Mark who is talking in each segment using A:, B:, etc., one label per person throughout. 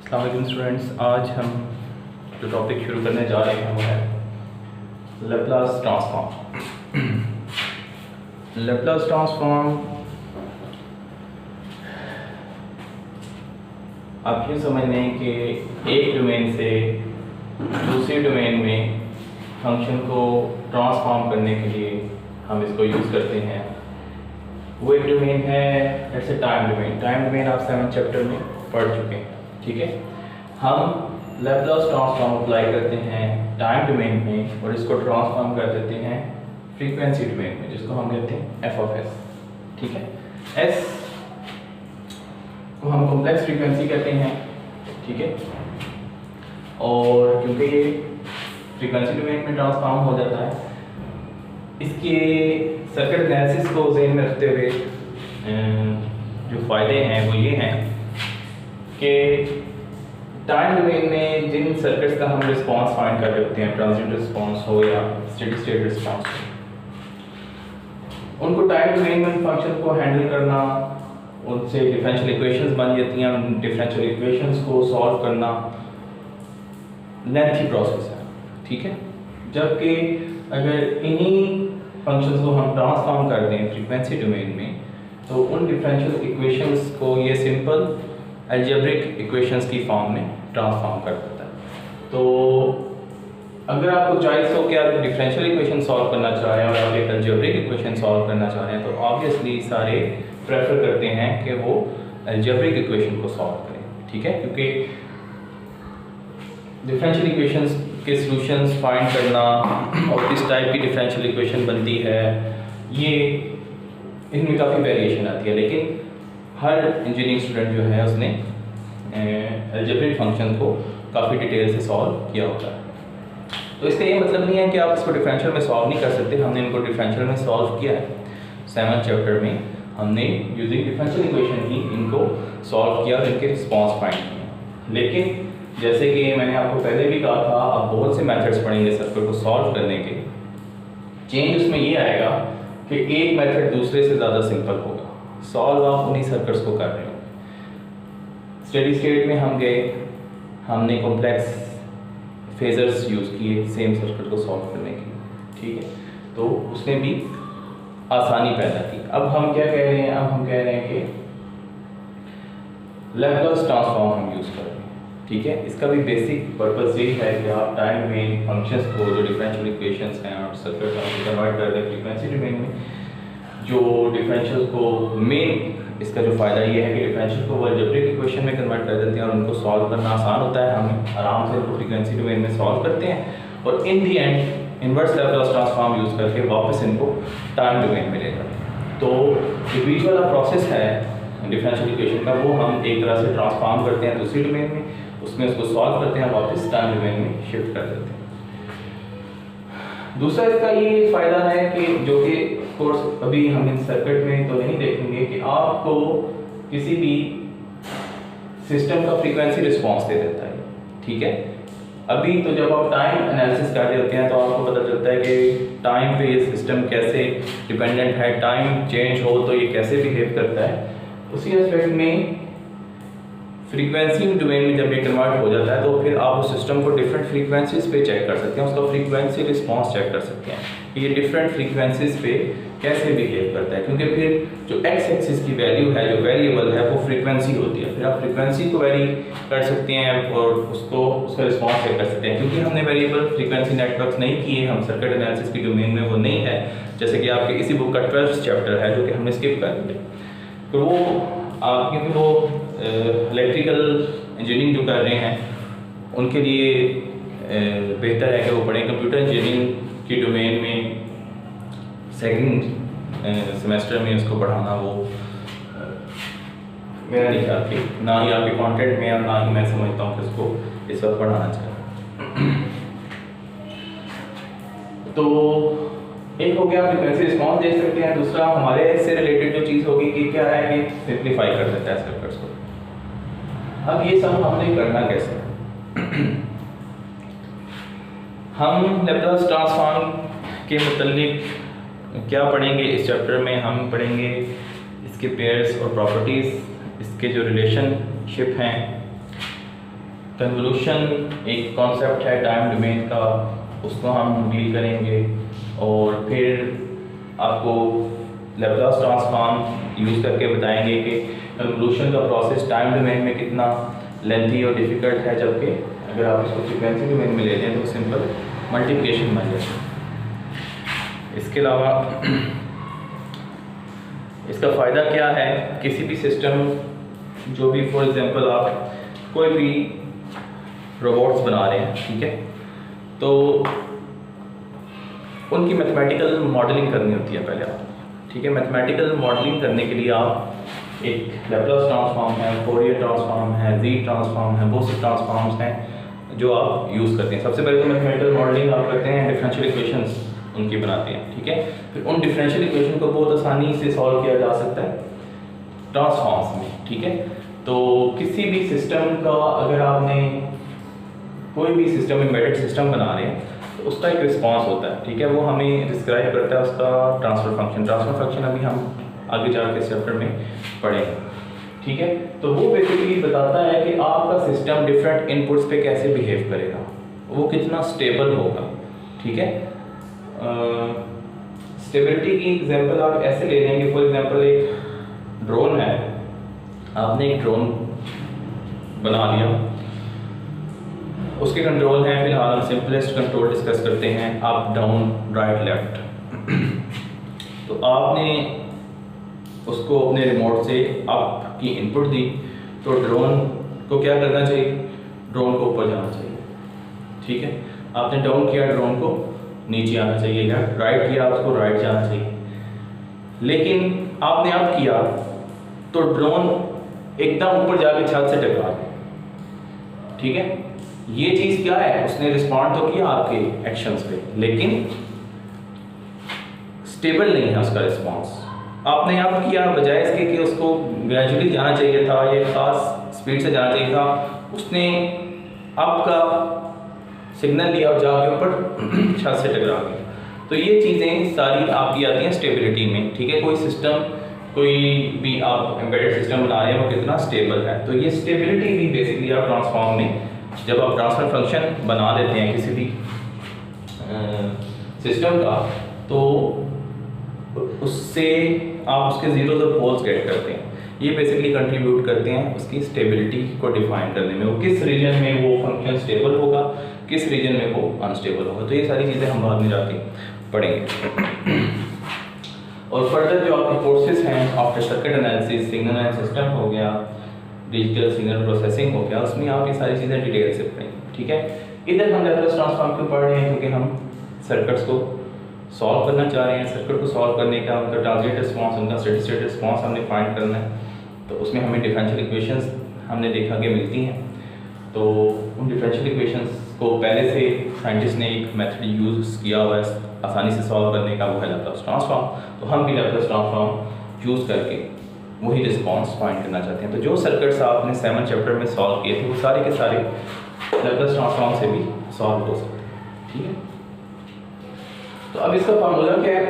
A: अस्सलाम स्टूडेंट्स, आज हम जो टॉपिक शुरू करने जा रहे हैं वो है लैप्लास ट्रांसफॉर्म। लैप्लास ट्रांसफॉर्म आप यूँ समझ लें कि एक डोमेन से दूसरे डोमेन में फंक्शन को ट्रांसफॉर्म करने के लिए हम इसको यूज़ करते हैं। वो एक डोमेन है जैसे टाइम डोमेन आप 7th चैप्टर में पढ़ चुके हैं, ठीक है। हम लैप्लास ट्रांसफॉर्म अप्लाई करते हैं टाइम डोमेन में और इसको ट्रांसफॉर्म कर देते हैं फ्रीक्वेंसी डोमेन में, जिसको हम कहते हैं एफ ऑफ एस, ठीक है। एस को हम कॉम्प्लेक्स फ्रीक्वेंसी कहते हैं, ठीक है। और क्योंकि ये फ्रीक्वेंसी डोमेन में ट्रांसफॉर्म हो जाता है, इसके सर्किट एनालिसिस को ज़हन में रखते हुए जो फ़ायदे हैं वो ये हैं कि टाइम डोमेन में जिन सर्किट्स का हम रिस्पांस फाइंड कर रहे होते हैं, ट्रांजिएंट रिस्पांस हो या स्टेडी स्टेट रिस्पांस हो, उनको टाइम डोमेन में फंक्शन को हैंडल करना, उनसे डिफरेंशियल इक्वेशंस बन जाती हैं, उन डिफरेंशियल इक्वेशंस को सॉल्व करना लेंथी प्रोसेस है, ठीक है। जबकि अगर इन्हीं फंक्शंस को हम ट्रांसफॉर्म कर दें फ्रीक्वेंसी डोमेन में, तो उन डिफरेंशियल इक्वेशंस को ये सिंपल अलजेब्रिक इक्वेशंस की फॉर्म में ट्रांसफॉर्म कर देता है। तो अगर आपको चॉइस हो कि आप डिफरेंशियल इक्वेशन सॉल्व करना चाह रहे हैं और आप एक अलजेब्रिक इक्वेशन सॉल्व करना चाह रहे हैं, तो ऑब्वियसली सारे प्रेफर करते हैं कि वो अलजेब्रिक इक्वेशन को सॉल्व करें, ठीक है। क्योंकि डिफरेंशियल इक्वेशंस के सॉल्यूशंस फाइंड करना और किस टाइप की डिफरेंशियल इक्वेशन बनती है, ये इनमें काफ़ी वेरिएशन आती है, लेकिन हर इंजीनियरिंग स्टूडेंट जो है उसने अलजेब्रिक फंक्शन को काफ़ी डिटेल से सॉल्व किया होता है। तो इसका ये मतलब नहीं है कि आप इसको डिफरेंशियल में सॉल्व नहीं कर सकते। हमने इनको डिफरेंशियल में सॉल्व किया है 7th चैप्टर में, हमने यूजिंग डिफरेंशियल इक्वेशन ही इनको सॉल्व किया और इनके रिस्पॉन्स फाइंड किए। लेकिन जैसे कि मैंने आपको पहले भी कहा था, आप बहुत से मेथड्स पढ़ेंगे सर्किट को सॉल्व करने के। चेंज उसमें ये आएगा कि एक मेथड दूसरे से ज़्यादा सिंपल होगा, सॉल्व आप उन्हीं सर्किट्स को कर रहे हो। स्टेडी स्टेट में हम गए, हमने कॉम्प्लेक्स फेजर्स यूज़ किए सेम सर्किट को सॉल्व करने के लिए, ठीक है। तो उसने भी आसानी पैदा की। अब हम क्या कह रहे हैं, अब हम कह रहे हैं कि लैप्लास ट्रांसफॉर्म हम यूज़ कर रहे हैं, ठीक है। इसका भी बेसिक पर्पस यही है कि आप टाइम में फंक्शंस को, जो डिफरेंशियल इक्वेशंस हैं और सर्किट को कन्वर्ट कर दें फ्रीक्वेंसी डोमेन में। जो डिफरेंशियल को मेन इसका जो फ़ायदा ये है कि डिफरेंशियल को वो अलजेब्रिक इक्वेशन में कन्वर्ट कर देते हैं और उनको सॉल्व करना आसान होता है। हम आराम से उनको फ्रीक्वेंसी डोमेन में सॉल्व करते हैं और in the end inverse Laplace transform use करके वापस इनको टाइम डोमेन में ले जाते हैं। तो जो बीच वाला प्रोसेस है डिफरेंशियल इक्वेशन का, वो हम एक तरह से ट्रांसफॉर्म करते हैं दूसरी डोमेन में, उसमें उसको सॉल्व करते हैं, वापस टाइम डोमेन में शिफ्ट कर देते हैं। दूसरा इसका ये फ़ायदा है कि जो कि कोर्स अभी हम इस सर्किट में तो नहीं देखेंगे कि आपको किसी भी सिस्टम का फ्रीक्वेंसी रिस्पांस दे देता है, ठीक है। अभी तो जब आप टाइम एनालिसिस कर रहे होते हैं तो आपको पता चलता है कि टाइम पे ये सिस्टम कैसे डिपेंडेंट है, टाइम चेंज हो तो ये कैसे बिहेव करता है। उसी एस्पेक्ट में फ्रीक्वेंसी डोमेन में जब ये कन्वर्ट हो जाता है तो फिर आप उस सिस्टम को डिफरेंट फ्रीक्वेंसीज पे चेक कर सकते हैं, उसका फ्रीक्वेंसी रिस्पांस चेक कर सकते हैं कि ये डिफरेंट फ्रीक्वेंसीज पे कैसे बिहेव करता है। क्योंकि फिर जो एक्स एक्सिस की वैल्यू है, जो वेरिएबल है, वो फ्रीक्वेंसी होती है। फिर आप फ्रीक्वेंसी को वेरी कर सकते हैं और उसका रिस्पांस चेक कर सकते हैं। क्योंकि हमने वेरिएबल फ्रीक्वेंसी नेटवर्क नहीं किए, हम सर्किट एनालिसिस की डोमेन में वो नहीं है। जैसे कि आपके इसी बुक का 12th चैप्टर है जो कि हमने स्किप कर दिया, तो वो क्योंकि वो इलेक्ट्रिकल इंजीनियरिंग जो कर रहे हैं उनके लिए बेहतर है कि वो पढ़ें। कंप्यूटर इंजीनियरिंग की डोमेन में सेकंड सेमेस्टर में उसको पढ़ाना वो मेरा नहीं ख्याल कि ना ही आपके कंटेंट में और ना ही मैं समझता हूँ कि उसको इस वक्त पढ़ाना चाहिए। तो एक हो गया फ्रीक्वेंसी रिस्पांस देख सकते हैं, दूसरा हमारे से रिलेटेड जो चीज़ होगी कि क्या है कि सिंप्लीफाई कर देता है सर्किट्स को। अब ये सब हमने करना कैसे हम लैप्लास ट्रांसफॉर्म के मुतालिक क्या पढ़ेंगे इस चैप्टर में। हम पढ़ेंगे इसके पेयर्स और प्रॉपर्टीज़, इसके जो रिलेशनशिप हैं, कन्वोल्यूशन एक कॉन्सेप्ट है टाइम डोमेन का, उसको हम डील करेंगे। और फिर आपको लैप्लास ट्रांसफॉर्म यूज़ करके बताएंगे कि कन्वोल्यूशन का प्रोसेस टाइम डोमेन में कितना लेंथी और डिफ़िकल्ट है, जबकि अगर आप इसको फ्रीक्वेंसी डोमेन में ले लें तो सिंपल मल्टीप्लिकेशन बन जाए। इसके अलावा इसका फ़ायदा क्या है, किसी भी सिस्टम जो भी फॉर एग्जांपल आप कोई भी रोबोट्स बना रहे हैं, ठीक है, तो उनकी मैथमेटिकल मॉडलिंग करनी होती है पहले आप, ठीक है। मैथमेटिकल मॉडलिंग करने के लिए आप एक लैप्लास ट्रांसफॉर्म है, फोरियर ट्रांसफॉर्म है, जी ट्रांसफॉर्म है, बहुत से ट्रांसफॉर्म्स हैं जो आप यूज़ करते हैं। सबसे पहले तो मैथमेटिकल मॉडलिंग आप करते हैं, डिफरेंशियल इक्वेशंस उनकी बनाते हैं, ठीक है। फिर उन डिफरेंशियल इक्वेशन को बहुत आसानी से सॉल्व किया जा सकता है ट्रांसफॉर्म्स में, ठीक है। तो किसी भी सिस्टम का अगर आपने कोई भी सिस्टम एम्बेडेड सिस्टम बना रहे हैं तो उसका एक रिस्पांस होता है, ठीक है, वो हमें डिस्क्राइब करता है उसका ट्रांसफर फंक्शन। ट्रांसफर फंक्शन अभी हम आगे जाकर इस चैप्टर में पढ़ेंगे, ठीक है। तो वो बेसिकली बताता है कि आपका सिस्टम डिफरेंट इनपुट्स पे कैसे बिहेव करेगा, वो कितना स्टेबल होगा, ठीक है। स्टेबिलिटी की एग्जांपल आप ऐसे ले लेंगे, फॉर एग्जांपल एक ड्रोन है, आपने एक ड्रोन बना लिया, उसके कंट्रोल हैं, फिलहाल हम सिंपलेस्ट कंट्रोल डिस्कस करते हैं, अप डाउन राइट लेफ्ट। तो आपने उसको अपने रिमोट से अप की इनपुट दी, तो ड्रोन को क्या करना चाहिए, ड्रोन को ऊपर जाना चाहिए, ठीक है। आपने डाउन किया, ड्रोन को नीचे आना चाहिए, लेफ्ट राइट किया, उसको राइट जाना चाहिए। लेकिन आपने अप किया तो ड्रोन एकदम ऊपर जाके छत से टकरा गया, ठीक है। ये चीज़ क्या है, उसने रिस्पॉन्ड तो किया आपके एक्शंस पे, लेकिन स्टेबल नहीं है उसका रिस्पॉन्स। आपने अप किया, बजाय इसके कि उसको ग्रेजुअली जाना चाहिए था, ये खास स्पीड से जाना चाहिए था, उसने आपका सिग्नल लिया और जाके ऊपर छत से टकरा गया। तो ये चीज़ें सारी आपकी आती हैं स्टेबिलिटी में, ठीक है। कोई सिस्टम, कोई भी आप एम्बेडेड सिस्टम बना रहे हैं वो कितना स्टेबल है, तो ये स्टेबिलिटी भी बेसिकली आप ट्रांसफॉर्म में जब आप ट्रांसफर फंक्शन बना देते हैं किसी भी सिस्टम का, तो उससे आप उसके जीरोज और पोल्स गेट करते हैं। ये बेसिकली कंट्रीब्यूट करते हैं उसकी स्टेबिलिटी को डिफाइन करने में, वो किस रीजन में वो फंक्शन स्टेबल होगा, किस रीजन में वो अनस्टेबल होगा। तो ये सारी चीज़ें हम बाद में जाके पढ़ेंगे। और फर्दर जो आपके कोर्सेज हैं after circuit analysis, signal and system हो गया, डिजिटल सिग्नल प्रोसेसिंग हो गया, उसमें आप ये सारी चीज़ें डिटेल से पढ़ेंगे, ठीक है। इधर हम लैप्लास ट्रांसफॉर्म क्यों पढ़ रहे हैं, क्योंकि हम सर्किट्स को सॉल्व करना चाह रहे हैं। सर्किट को सॉल्व करने का उनका ट्रांजिट रिस्पॉन्स, उनका स्टेडी स्टेट रिस्पॉन्स हमने फाइंड करना है। तो उसमें हमें डिफरेंशियल इक्वेशंस हमने देखा कि मिलती हैं, तो उन डिफरेंशियल इक्वेशंस को पहले से साइंटिस्ट ने एक मेथड यूज़ किया हुआ है आसानी से सॉल्व करने का, वो है लैप्लास ट्रांसफॉर्म। तो हम भी लैप्लास ट्रांसफॉर्म यूज़ करके वही रिस्पॉन्स फाइंड करना चाहते हैं। तो जो सर्किट्स आपने 7 चैप्टर में सॉल्व किए थे वो सारे के सारे लैप्लास ट्रांसफॉर्म से भी सॉल्व हो सकते हैं, ठीक है। तो अब इसका फार्मूला क्या है,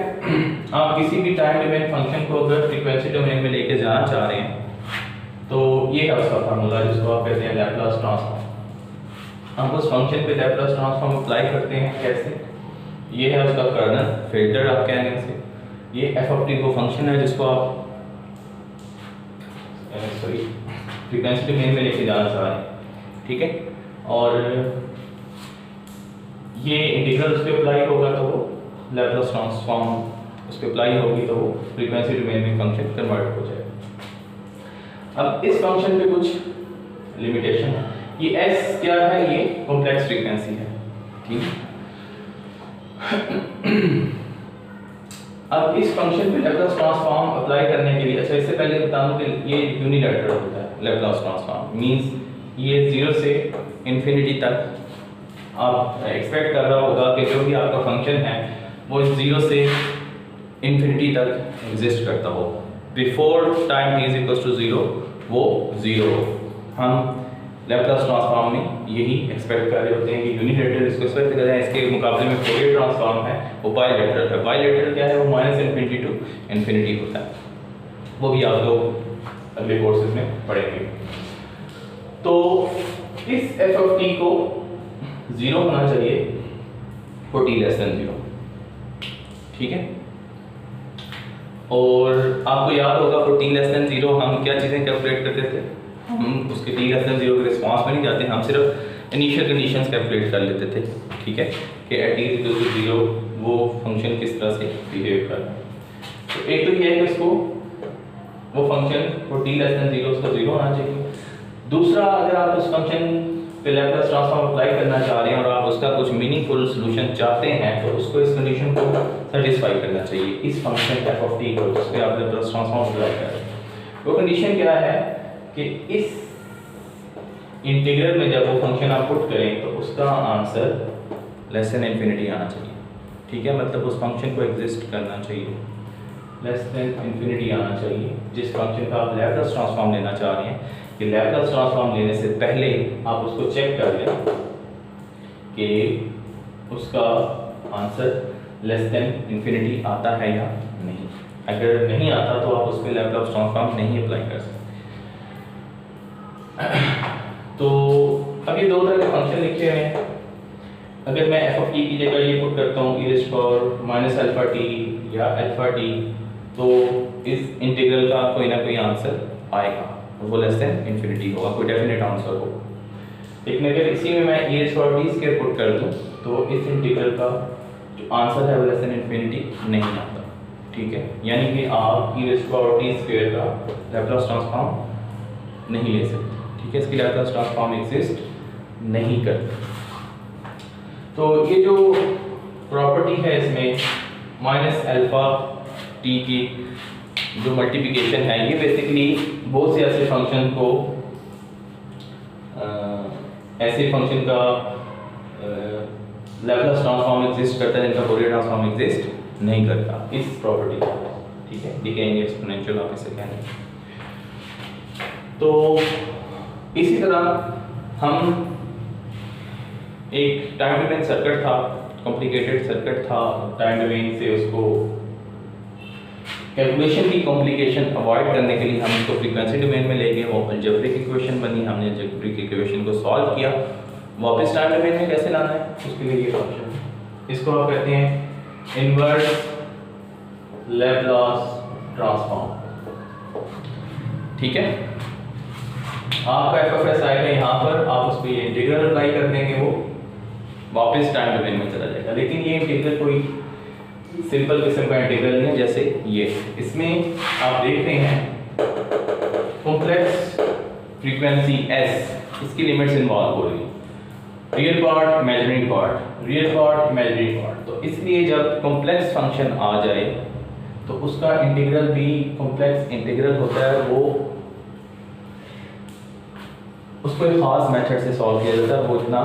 A: आप किसी भी टाइम डोमेन फंक्शन को अगर फ्रीक्वेंसी डोमेन में लेके जाना चाह रहे हैं तो ये है उसका फार्मूला, जिसको आप कहते हैं लैप्लास ट्रांसफॉर्म। हम उस फंक्शन पे लैप्लास ट्रांसफॉर्म अप्लाई करते हैं कैसे, ये है उसका कर्नल, फिल्टर आप कहेंगे इसे। ये एफ ऑफ टी वो फंक्शन है जिसको आप फ्रीक्वेंसी डोमेन में लेके जाना चाह रहे हैं, ठीक है। और ये इंटीग्रल उस पर अप्लाई होगा तो वो लैप्लास ट्रांसफॉर्म उस पर अप्लाई होगी तो वो फ्रीक्वेंसी डोमेन में फंक्शन कन्वर्ट हो जाएगा। अब इस फंक्शन पे कुछ लिमिटेशन है, ये एस क्या है, ये कॉम्प्लेक्स फ्रीक्वेंसी है, ठीक है। अब इस फंक्शन पे लैप्लास ट्रांसफॉर्म अप्लाई करने के लिए, अच्छा इससे पहले बता दूं कि ये यूनिलैटरल होता है लैप्लास ट्रांसफॉर्म, मींस ये 0 से इन्फिनिटी तक आप एक्सपेक्ट कर रहा होगा कि जो भी आपका फंक्शन है वो 0 से इन्फिनिटी तक एग्जिस्ट करता हो, before time t is equal to 0 वो 0 हो। हम लैप्लास ट्रांसफॉर्म में यही एक्सपेक्ट कर रहे होते हैं कि यूनिलैटरल इसको एक्सपेक्ट कर रहे हैं। इसके मुकाबले में फोरियर ट्रांसफॉर्म है वो बायलैटरल है। बायलैटरल क्या है, वो -इन्फिनिटी टू इन्फिनिटी होता है, वो भी आप लोग अगले कोर्सेज में पढ़ेंगे। तो इस एफ ऑफ टी को 0 होना चाहिए फॉर टी लेस देन 0, ठीक है। और आपको याद होगा फॉर टी लेस देन 0 हम क्या चीज़ें कैलकुलेट करते थे, हम उसके टी लेस देन 0 के रिस्पॉन्स में नहीं जाते, हम सिर्फ इनिशियल कंडीशंस कैलकुलेट कर लेते थे, ठीक है, कि एट टी इक्वल टू 0 वो फंक्शन किस तरह से बिहेव कर रहा है। तो एक तो ये है कि इसको वो function for T less than 0 उसका 0 होना चाहिए। दूसरा, अगर आप उस फंक्शन पे लैप्लास ट्रांसफॉर्म अप्लाई करना चाह रहे हैं और आप उसका कुछ मीनिंगफुल सॉल्यूशन चाहते हैं तो उसको इस कंडीशन को सेटिस्फाई करना चाहिए, इस फंक्शन एफ ऑफ टी को जिस पे आप लैप्लास ट्रांसफॉर्म अप्लाई कर रहे हैं। वो कंडीशन क्या है कि इस इंटीग्रल में जब वो फंक्शन आप पुट करें तो उसका आंसर लेस देन इन्फिनिटी आना चाहिए, ठीक है, मतलब उस फंक्शन को एग्जिस्ट करना चाहिए, लेस देन इन्फिनिटी आना चाहिए। जिस फंक्शन का आप लैप्लास ट्रांसफॉर्म लेना चाह रहे हैं कि लैप्लास ट्रांसफॉर्म लेने से पहले आप उसको चेक कर लें कि उसका आंसर लेस देन इन्फिनिटी आता है या नहीं। अगर नहीं आता तो आप उस पर लैप्लास ट्रांसफॉर्म नहीं अप्लाई कर सकते। तो अब ये दो तरह के फंक्शन लिखे हुए हैं। अगर मैं एफ ऑफ टी की जगह ये पुट करता हूँ e rays power minus alpha T या अल्फा टी, तो इस इंटीग्रल का कोई ना कोई आंसर आएगा और वो लेस देन इन्फिनिटी होगा, कोई डेफिनेट आंसर होगा। लेकिन अगर इसी में मैं e rays power T square put कर दूँ तो इस इंटीग्रल का जो आंसर है वो लेस देन इन्फिनिटी नहीं आता, ठीक है। यानी कि आप e rays power T square का लैप्लास ट्रांसफॉर्म नहीं ले सकते, ठीक है, इसकी लैप्लास ट्रांसफॉर्म एग्जिस्ट नहीं करता। तो ये जो प्रॉपर्टी है इसमें माइनस अल्फा टी की जो मल्टीप्लिकेशन है, ये बेसिकली बहुत से ऐसे फंक्शन को ऐसे फंक्शन का लैप्लास ट्रांसफॉर्म एग्जिस्ट करता है जिनका फूरियर ट्रांसफॉर्म एग्जिस्ट नहीं करता, इस प्रॉपर्टी का, ठीक है, डिकेइंग एक्सपोनेंशियल आप इसे कहेंगे। तो इसी तरह हम एक टाइम डोमेन सर्किट था, कॉम्प्लिकेटेड सर्किट था, टाइम डोमेन से उसको कैलकुलेशन की कॉम्प्लिकेशन अवॉइड करने के लिए हम इसको फ्रीक्वेंसी डोमेन में ले गए, वो अलजेब्रिक इक्वेशन बनी, हमने अलजेब्रिक इक्वेशन को सॉल्व किया। वापस टाइम डोमेन में कैसे लाना है उसके लिए ये फंक्शन, इसको आप कहते हैं इनवर्स लैप्लास ट्रांसफॉर्म, ठीक है। आपका एफ ऑफ एस आएगा यहाँ पर, आप उस पर ये इंटीग्रल अप्लाई कर देंगे, वो वापस टाइम डोमेन में चला जाएगा। लेकिन ये इंटीग्रल कोई सिंपल किस्म का इंटीग्रल नहीं है जैसे ये, इसमें आप देख रहे हैं कॉम्प्लेक्स फ्रीक्वेंसी s, इसकी लिमिट्स इन्वॉल्व हो रही है, real part imaginary part, real part imaginary part. तो इसलिए जब कॉम्प्लेक्स फंक्शन आ जाए तो उसका इंटीग्रल भी कॉम्प्लेक्स इंटीग्रल होता है, वो उसको एक खास मेथड से सॉल्व किया जाता है, वो इतना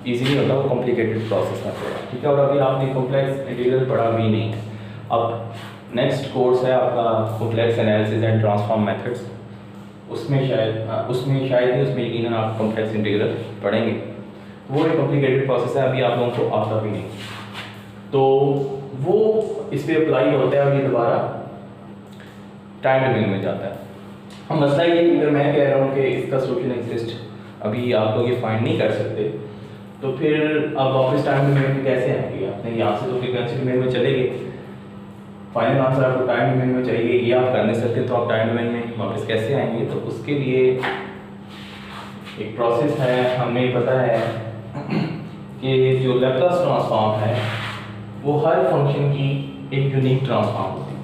A: इजी नहीं होता, वो कॉम्प्लिकेटेड प्रोसेस में होता है, ठीक है। और अभी आपने कॉम्प्लेक्स इंटीग्रल पढ़ा भी नहीं है। अब नेक्स्ट कोर्स है आपका complex analysis and transform methods, उसमें शायद ही उसमें यकीनन आप कॉम्प्लेक्स इंटीग्रल पढ़ेंगे, वो एक कॉम्प्लिकेटेड प्रोसेस है, अभी आप लोगों को आता भी नहीं, तो वो इस पर अप्लाई होता है और ये दोबारा टाइम डोमेन में जाता है। हम मसला ये अगर मैं कह रहा हूँ कि इसका सोल्यूशन एग्जिस्ट, अभी आप लोग ये फाइंड नहीं कर सकते, तो फिर आप वापस टाइम डोमेन में कैसे आएंगे? आपने यहाँ से तो फ्रीक्वेंसी डोमेन में चले गए, फाइनल आंसर आपको टाइम डोमेन में चाहिए, ये आप कर नहीं सकते, तो आप टाइम डोमेन में वापस कैसे आएंगे? तो उसके लिए एक प्रोसेस है, हमें पता है कि जो लैप्लास ट्रांसफॉर्म है वो हर फंक्शन की एक यूनिक ट्रांसफॉर्म होती है,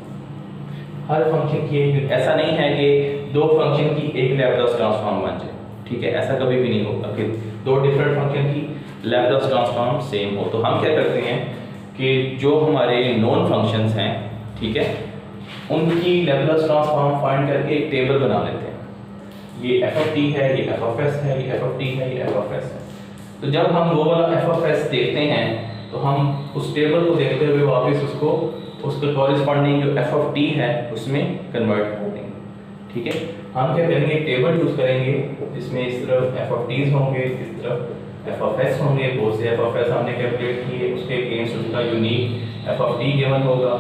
A: हर फंक्शन की एक, ऐसा नहीं है कि दो फंक्शन की एक लैप्लास ट्रांसफॉर्म बन जाए, ठीक है, ऐसा कभी भी नहीं होगा कि दो डिफरेंट फंक्शन की लैप्लास ट्रांसफॉर्म सेम हो। तो हम क्या करते हैं कि जो हमारे नॉन फंक्शंस हैं, ठीक है, उनकी लैप्लास ट्रांसफॉर्म फाइंड करके एक टेबल बना लेते हैं, ये एफ ऑफ टी है, ये एफ ऑफ एस है, ये एफ ऑफ टी है, ये एफ ऑफ एस है। तो जब हम वो वाला एफ ऑफ एस देखते हैं तो हम उस टेबल को देखते हुए वापस उसको उसके कॉरेस्पॉन्डिंग जो एफ ऑफ टी है उसमें कन्वर्ट कर देंगे, ठीक है। हम क्या करेंगे, टेबल यूज करेंगे जिसमें इस तरफ एफ ऑफ टीज होंगे, इस तरफ एफ ऑफ एस होंगे, बहुत से एफ ऑफ एस हमने कैलकुलेट किए, उसके अगेंस्ट उसका unique F of T given होगा।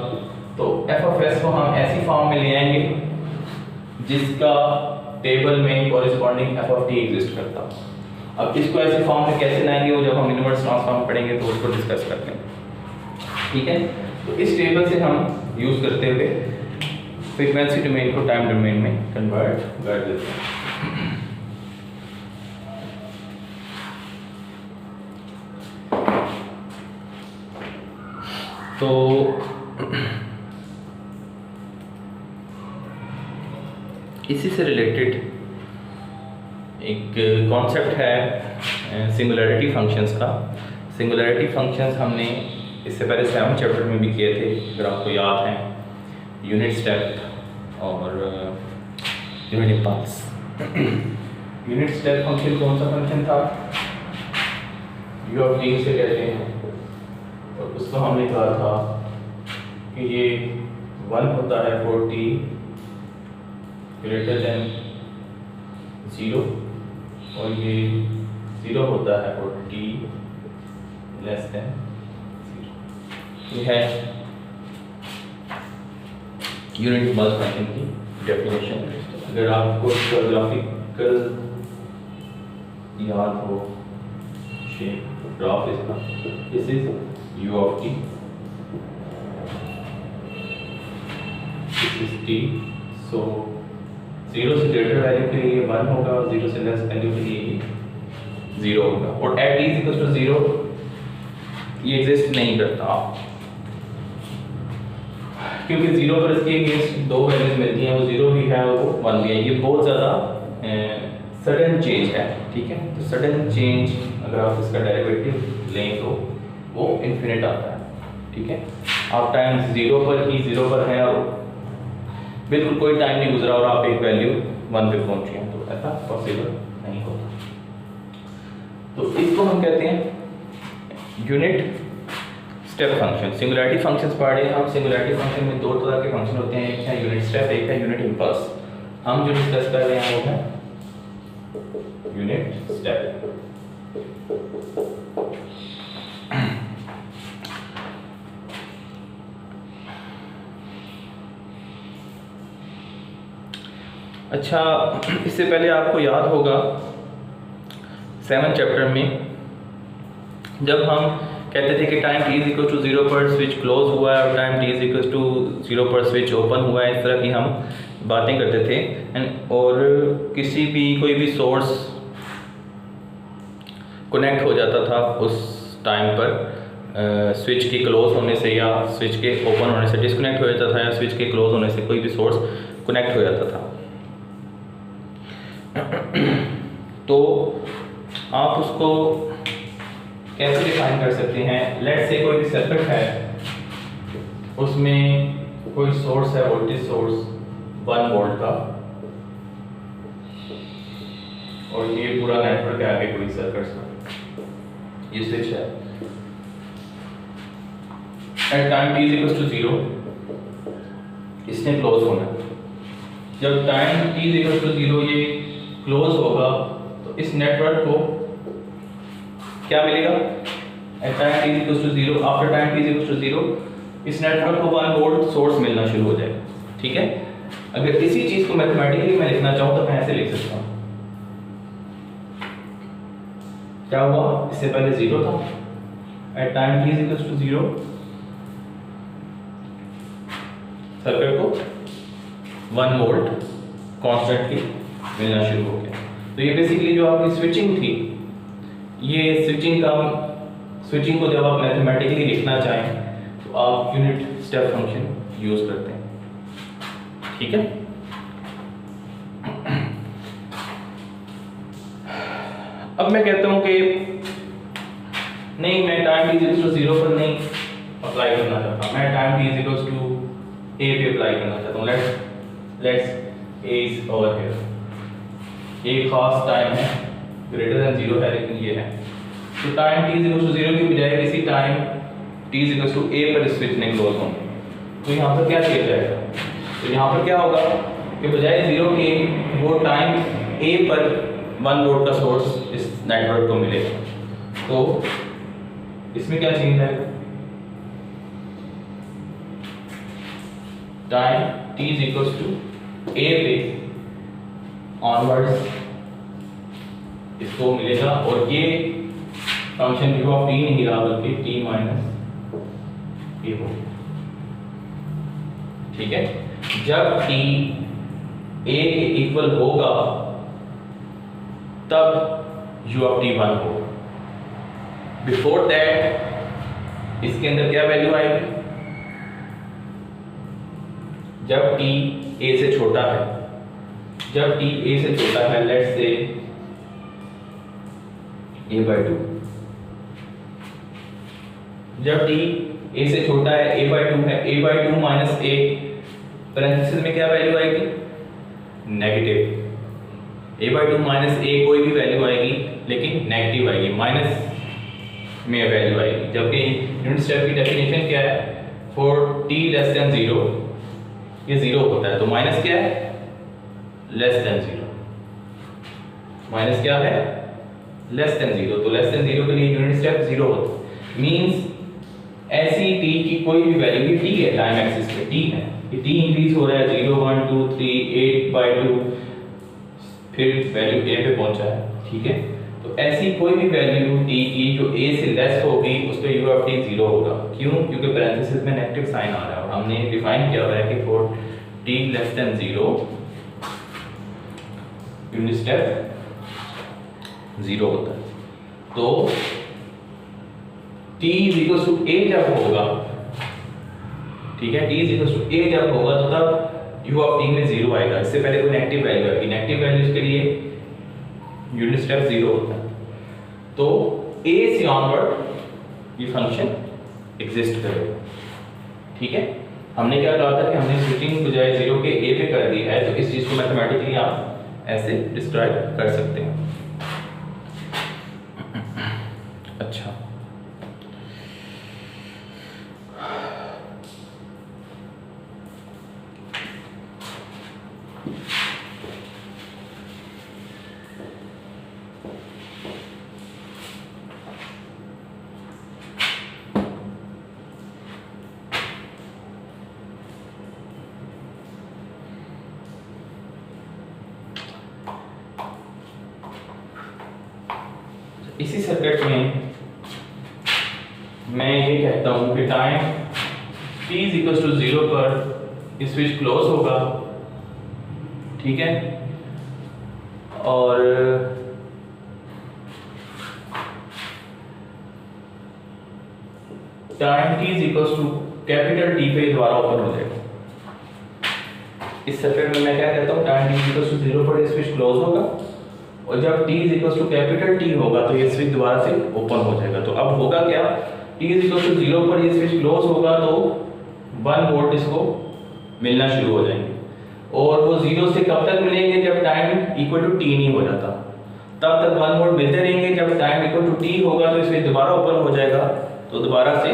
A: तो एफ ऑफ एस को हम ऐसी फॉर्म में ले आएंगे जिसका टेबल में corresponding F of T exist करता हो। अब इसको ऐसे फॉर्म में कैसे लाएंगे वो जब हम इनवर्स ट्रांसफॉर्म पढ़ेंगे तो उसको डिस्कस करते हैं, ठीक है। तो इस टेबल से हम यूज़ करते हुए फ्रीक्वेंसी डोमेन को टाइम डोमेन में कन्वर्ट कर देते हैं। तो इसी से रिलेटेड एक कॉन्सेप्ट है सिंगुलैरिटी फंक्शंस का। सिंगुलैरिटी फंक्शंस हमने इससे पहले 7 चैप्टर में भी किए थे, अगर आपको याद है, यूनिट स्टेप और unit impulse. Unit step function कौन सा फंक्शन था? यू ऑफ टी से कहते हैं, और उसको हमने कहा था कि ये 1 होता है फॉर टी ग्रेटर देन 0 और ये 0 होता है फॉर टी लेस देन 0। ये है यूनिट इम्पल्स फंक्शन की डेफिनेशन। अगर आपको ग्राफिकल याद हो शेप ग्राफ इसका, this is u of t, this is t. So 0 से ग्रेटर वैल्यू के लिए 1 होगा और 0 से लेस वैल्यू के लिए 0 होगा। और एट t इक्वल टू 0 ये एग्जिस्ट नहीं करता, क्योंकि 0 पर इसके अगेंस्ट 2 वैल्यूज मिलती हैं, वो 0 भी है और वो 1 भी है। ये बहुत ज़्यादा सडन चेंज है, ठीक है। तो सडन चेंज अगर आप इसका डेरिवेटिव लें तो वो इन्फिनिट आता है, ठीक है। आप टाइम 0 पर ही 0 पर है और बिल्कुल कोई टाइम नहीं गुजरा और आप एक वैल्यू 1 पे पहुंचे हैं, तो ऐसा पॉसिबल नहीं होता। तो इसको हम कहते हैं unit step function. Singularity functions पढ़ रहे हैं हम। सिंगुलैरिटी फंक्शन में 2 तरह के फंक्शन होते हैं, एक है यूनिट स्टेप, एक है यूनिट इम्पल्स। हम जो डिस्कस कर रहे हैं वो है यूनिट स्टेप। अच्छा, इससे पहले आपको याद होगा 7 चैप्टर में जब हम कहते थे कि टाइम t इक्वल टू 0 पर स्विच क्लोज हुआ है और टाइम t इक्वल टू 0 पर स्विच ओपन हुआ है, इस तरह की हम बातें करते थे। और किसी भी कोई भी सोर्स कनेक्ट हो जाता था उस टाइम पर स्विच के क्लोज होने से या स्विच के ओपन होने से, डिस्कनेक्ट हो जाता था या स्विच के क्लोज होने से कोई भी सोर्स कनेक्ट हो जाता था। तो आप उसको कैसे डिफाइन कर सकते हैं? लेट्स से कोई भी सर्किट है, उसमें कोई सोर्स है, वोल्टेज सोर्स 1 वोल्ट का, और ये पूरा नेटवर्क है आगे कोई सर्किट का, ये स्विच है। At time t equal to 0 इसने क्लोज होना है। जब टाइम t इक्वल टू 0 ये क्लोज होगा तो इस नेटवर्क को क्या मिलेगा? At time t equal to 0, after time t equal to 0 इस नेटवर्क को 1 वोल्ट सोर्स मिलना शुरू हो जाएगा, ठीक है। अगर इसी चीज को मैथमेटिकली मैं लिखना चाहूँ तो मैं ऐसे लिख सकता हूँ, क्या हुआ? इससे पहले 0 था, at time t equal to 0 circuit को 1 वोल्ट कॉन्स्टेंटली मिलना शुरू हो गया। तो ये बेसिकली जो आपकी स्विचिंग थी, ये स्विचिंग को जब आप मैथमेटिकली लिखना चाहें तो आप यूनिट स्टेप फंक्शन यूज करते हैं, ठीक है। अब मैं कहता हूं कि नहीं, मैं टाइम t इक्वल टू 0 पर नहीं अप्लाई करना चाहता, मैं time t equal to a पे अप्लाई करना चाहता हूँ। Let's a is over here, एक खास टाइम है ग्रेटर देन 0 है, लेकिन ये है। तो टाइम t इक्वल टू 0 की बजाय किसी time t equal to a पर स्विच नहीं क्लोज होंगे, तो यहाँ पर क्या किया जाएगा? तो यहाँ पर क्या होगा कि बजाय 0 के वो टाइम a पर 1 वोल्ट का सोर्स इस नेटवर्क को मिलेगा। तो इसमें क्या चेंज आएगा? Time t equal to a पे ऑनवर्ड्स इसको मिलेगा, और ये फंक्शन u ऑफ t नहीं रहा बल्कि t माइनस ए हो। ठीक है, जब t a के इक्वल होगा तब u ऑफ t 1 होगा। बिफोर दैट इसके अंदर क्या वैल्यू आएगी? जब t a से छोटा है, जब t a से छोटा है, लेट्स से a/2, जब t a से छोटा है, a/2 है, a/2 माइनस a, पैरेंथेसिस में क्या वैल्यू आएगी? नेगेटिव। a/2 माइनस a कोई भी वैल्यू आएगी लेकिन नेगेटिव आएगी, माइनस में वैल्यू आएगी। जबकि यूनिट स्टेप की डेफिनेशन क्या है? फॉर t लेस देन 0 ये 0 होता है, तो माइनस क्या है? Less than 0। माइनस क्या है? Less than 0। तो लेस देन 0 के लिए यूनिट स्टेप 0 होता है। मींस ऐसी t की कोई भी वैल्यू, ये t है, टाइम एक्सिस पे t है, ये t इंक्रीज हो रहा है 0 1 2 3 8/2, फिर वैल्यू a पे पहुंचा है। ठीक है, तो ऐसी कोई भी वैल्यू t की जो a से लेस होगी उस पे u ऑफ t 0 होगा। क्यों? क्योंकि पैरेंथेसिस में नेगेटिव साइन आ रहा है और हमने डिफाइन किया हुआ है कि for t less than 0 unit step 0 होता है। तो t a जब होगा, ठीक है, t a जब होगा तो तब u ऑफ t में 0 आएगा। इससे पहले कोई नेगेटिव वैल्यू आएगी, नेगेटिव वैल्यूज के लिए यूनिट स्टेप 0 होता है। तो a से ऑनवर्ड ये फंक्शन एग्जिस्ट करेगा। ठीक है, हमने क्या कहा था कि हमने स्विचिंग बजाय 0 के a पे कर दी है, तो इस चीज को मैथमेटिकली आप ऐसे डिस्क्राइब कर सकते हैं। अच्छा, इसी सर्किट में मैं ये कहता हूं कि टाइम t = 0 पर ये स्विच क्लोज होगा। ठीक है, और टाइम t कैपिटल T पे दोबारा ओपन हो जाएगा। इस सर्किट में मैं क्या कहता हूँ, टाइम t 0 पर ये स्विच क्लोज होगा, और जब t कैपिटल T होगा तो ये स्विच दोबारा से ओपन हो जाएगा। तो अब होगा क्या, t 0 पर ये स्विच क्लोज होगा तो 1 वोल्ट इसको मिलना शुरू हो जाएंगे, और वो 0 से कब तक मिलेंगे? जब टाइम इक्वल टू t नहीं हो जाता, तब तक 1 वोल्ट मिलते रहेंगे। जब टाइम इक्वल टू t होगा तो स्विच दोबारा ओपन हो जाएगा, तो दोबारा से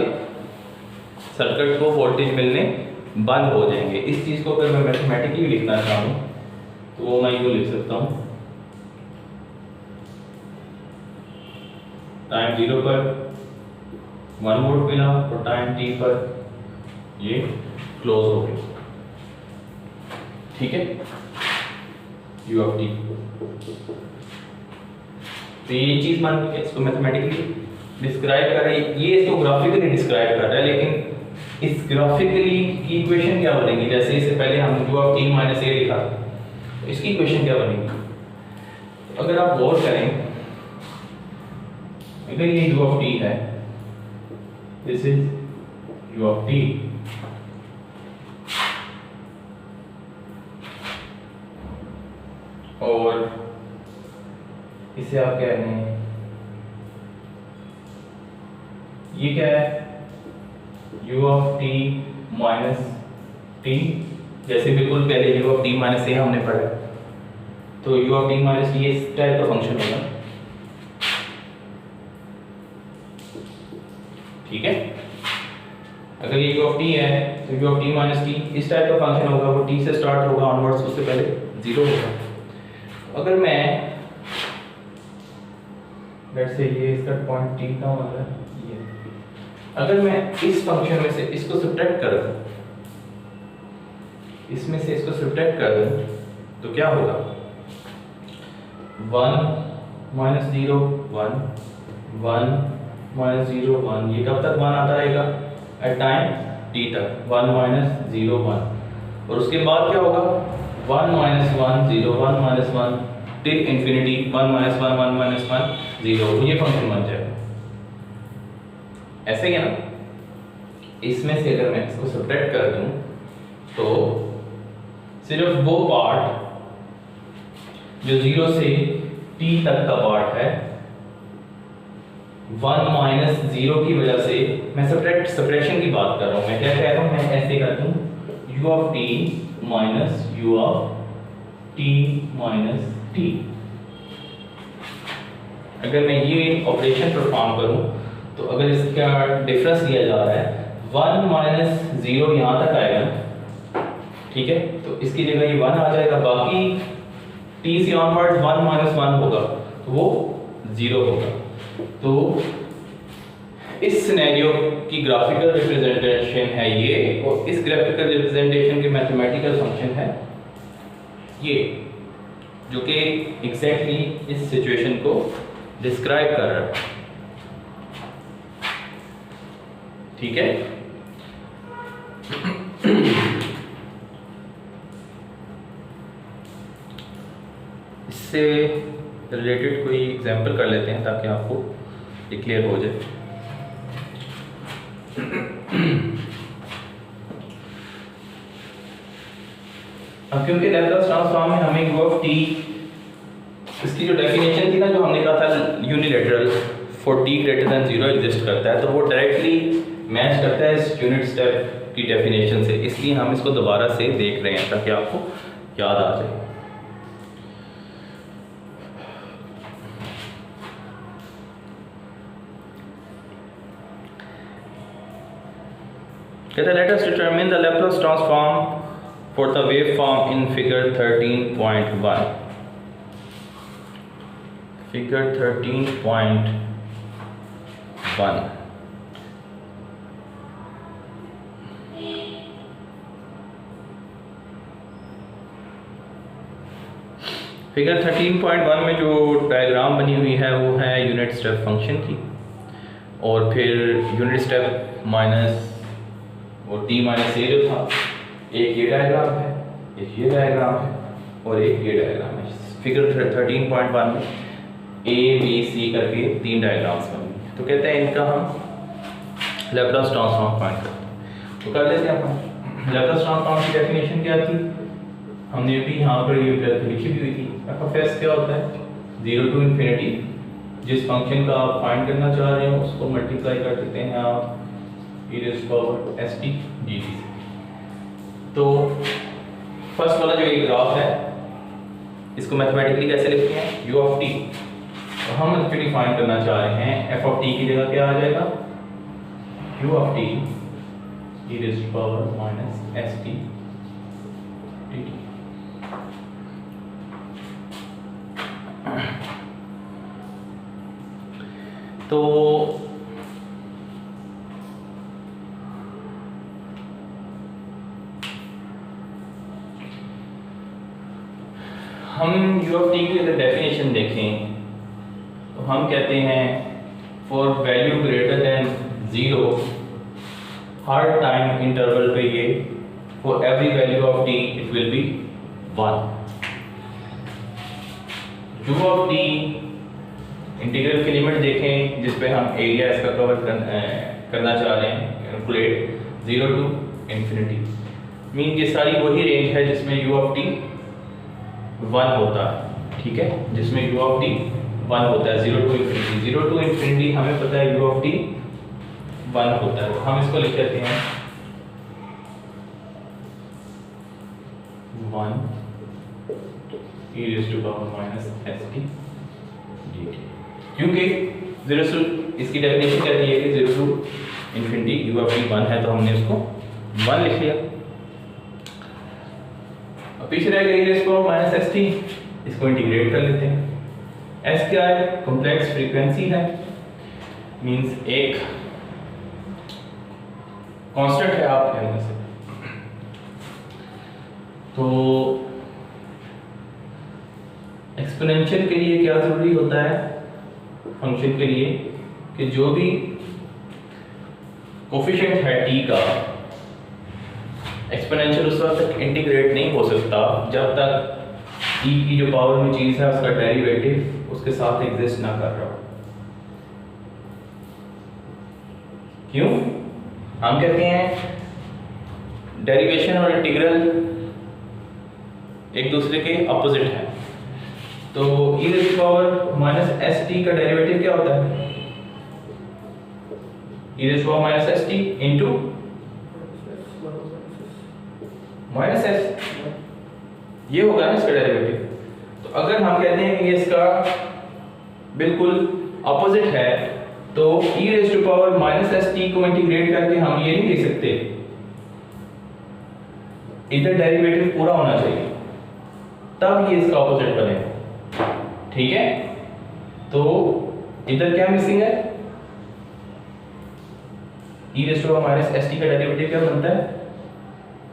A: सर्किट को वोल्टेज मिलने बंद हो जाएंगे। इस चीज को अगर मैं मैथमेटिकली लिखना चाहूँ तो वो मैं यूँ लिख सकता हूँ, टाइम 0 पर 1 वोल्ट मिला और टाइम t पर ये क्लोज हो गया। ठीक है, u ऑफ t। तो ये चीज मान लीजिए, इसको मैथमेटिकली डिस्क्राइब कर रही है, ये इसको ग्राफिकली डिस्क्राइब कर रहा है, लेकिन इस ग्राफिकली की इक्वेशन क्या बनेगी? जैसे इससे पहले हम u of t minus a लिखा, तो इसकी इक्वेशन क्या बनेगी? अगर आप गौर करें, अगर ये u ऑफ t है, this is u of t, और इसे आप कह रहे हैं, ये क्या है? u of t minus t, जैसे बिल्कुल पहले u of t minus a हमने पढ़ा, तो u of t minus t इस टाइप का फंक्शन होगा। ठीक है, अगर ये u ऑफ t है तो u of t minus t इस टाइप का फंक्शन होगा, वो t से स्टार्ट होगा ऑनवर्ड्स, उससे पहले 0 होगा। अगर मैं लेट्स से ये इसका पॉइंट t का मतलब ये, अगर मैं इस फंक्शन में से इसको सब्ट्रैक्ट कर दूं, इसमें से इसको सब्ट्रैक्ट कर दूं, तो क्या होगा? 1 -0 1 1 -0 1, ये कब तक 1 आता रहेगा? एट टाइम t तक 1 -0 1, और उसके बाद क्या होगा? 1 -1 0 1 -1 टिल इंफिनिटी 1 -1 1 -1 0, ये फंक्शन बन जाएगा। ऐसे ही है ना? इसमें से अगर मैं इसको सब्ट्रैक्ट कर दूं तो सिर्फ वो पार्ट जो 0 से t तक का पार्ट है 1 -0 की वजह से, मैं सब्ट्रैक्शन की बात कर रहा हूं, मैं क्या कह रहा हूं, मैं ऐसे कर दूं u of t minus u of t minus t। अगर मैं ये ऑपरेशन परफॉर्म करूं तो अगर इसका डिफरेंस दिया जा रहा है 1 -0 यहाँ तक आएगा, ठीक है, तो इसकी जगह ये 1 आ जाएगा, बाकी t से ऑनवर्ड्स 1 -1 होगा तो वो 0 होगा। तो इस सिनेरियो की ग्राफिकल रिप्रेजेंटेशन है ये, और इस ग्राफिकल रिप्रेजेंटेशन के मैथमेटिकल फंक्शन है ये, जो कि एग्जैक्टली इस सिचुएशन को डिस्क्राइब कर रहा है। ठीक है, इससे रिलेटेड कोई एग्जांपल कर लेते हैं ताकि आपको ये क्लियर हो जाए। अब क्योंकि लैप्लास ट्रांसफॉर्म में हमें u of t, इसकी जो डेफिनेशन थी ना, जो हमने कहा था unilateral for t greater than 0 exist करता है, तो वो डायरेक्टली मैच करता है इस यूनिट स्टेप की डेफिनेशन से, इसलिए हम इसको दोबारा से देख रहे हैं ताकि आपको याद आ जाए। कहता है let us determine the Laplace transform for the waveform in figure 13.1. Figure 13.1. Figure 13.1 में जो डायग्राम बनी हुई है वो है यूनिट स्टेप फंक्शन की, और फिर यूनिट स्टेप माइनस और t माइनस ए जो था, एक ये डायग्राम है, एक ये डायग्राम है, और एक ये डायग्राम है। फिगर 13.1 में ए बी सी करके 3 डायग्राम्स बने, तो कहते हैं इनका हम लैप्लास ट्रांसफॉर्म फाइंड करते हैं। तो कर लेते हैं अपन। लैप्लास ट्रांसफॉर्म की डेफिनेशन क्या थी, हमने भी यहाँ पर ये लिखी हुई थी। एफ ऑफ एस क्या होता है? 0 टू इन्फिनिटी, जिस फंक्शन का आप फाइंड करना चाह रहे हो उसको मल्टीप्लाई कर देते हैं आप e raised to power st dt। तो फर्स्ट वाला जो ये ग्राफ है इसको मैथमेटिकली कैसे लिखते हैं? u of t। तो हम एक्चुअली फाइंड करना चाह रहे हैं f of t की जगह क्या आ जाएगा? u of t e raised to power minus st dt। तो हम u of t की अगर डेफिनेशन देखें तो हम कहते हैं for value greater than 0 her time interval पे ये for every value of t it will be 1। u of t integral की लिमिट देखें जिस पे हम एरिया इसका कवर करना चाह रहे हैं, कैलकुलेट 0 टू इन्फिनिटी, मीन ये सारी वही रेंज है जिसमें u of t 1 होता है। ठीक है, जिसमें u of t 1 होता है 0 टू इन्फिनिटी। 0 टू इन्फिनिटी हमें पता है u of t 1 होता है, तो हम इसको लिख लेते हैं 1 e raised to power minus st dt, क्योंकि 0 से इसकी डेफिनेशन कहती है कि 0 to infinity u of t 1 है, तो हमने इसको 1 लिख लिया। अब पीछे रह गई इसको माइनस एस टी, इसको इंटीग्रेट कर लेते हैं। एस क्या है? कॉम्प्लेक्स फ्रीक्वेंसी है, मींस एक कांस्टेंट है आप कहने से। तो एक्सपोनेंशियल के लिए क्या ज़रूरी होता है फंक्शन के लिए कि जो भी कोफिशिएंट है t का एक्सपोनेंशियल उस वक्त तक इंटीग्रेट नहीं हो सकता जब तक t की जो पावर में चीज़ है उसका डेरिवेटिव उसके साथ एग्जिस्ट ना कर रहा हो। क्यों? हम कहते हैं डेरिवेशन और इंटीग्रल एक दूसरे के अपोजिट है। तो e to power minus S T का डेरिवेटिव क्या होता है? e to power minus S T into minus S, ये होगा ना इसका डेरिवेटिव। तो अगर हम कहते हैं कि इसका बिल्कुल अपोजिट है तो e raise to power minus S T को इंटीग्रेट करके हम ये नहीं लिख सकते, इधर डेरिवेटिव पूरा होना चाहिए तब ये इसका अपोजिट बनेगा। ठीक है, तो इधर क्या मिसिंग है? e raise to power minus S T का डेरिवेटिव क्या बनता है?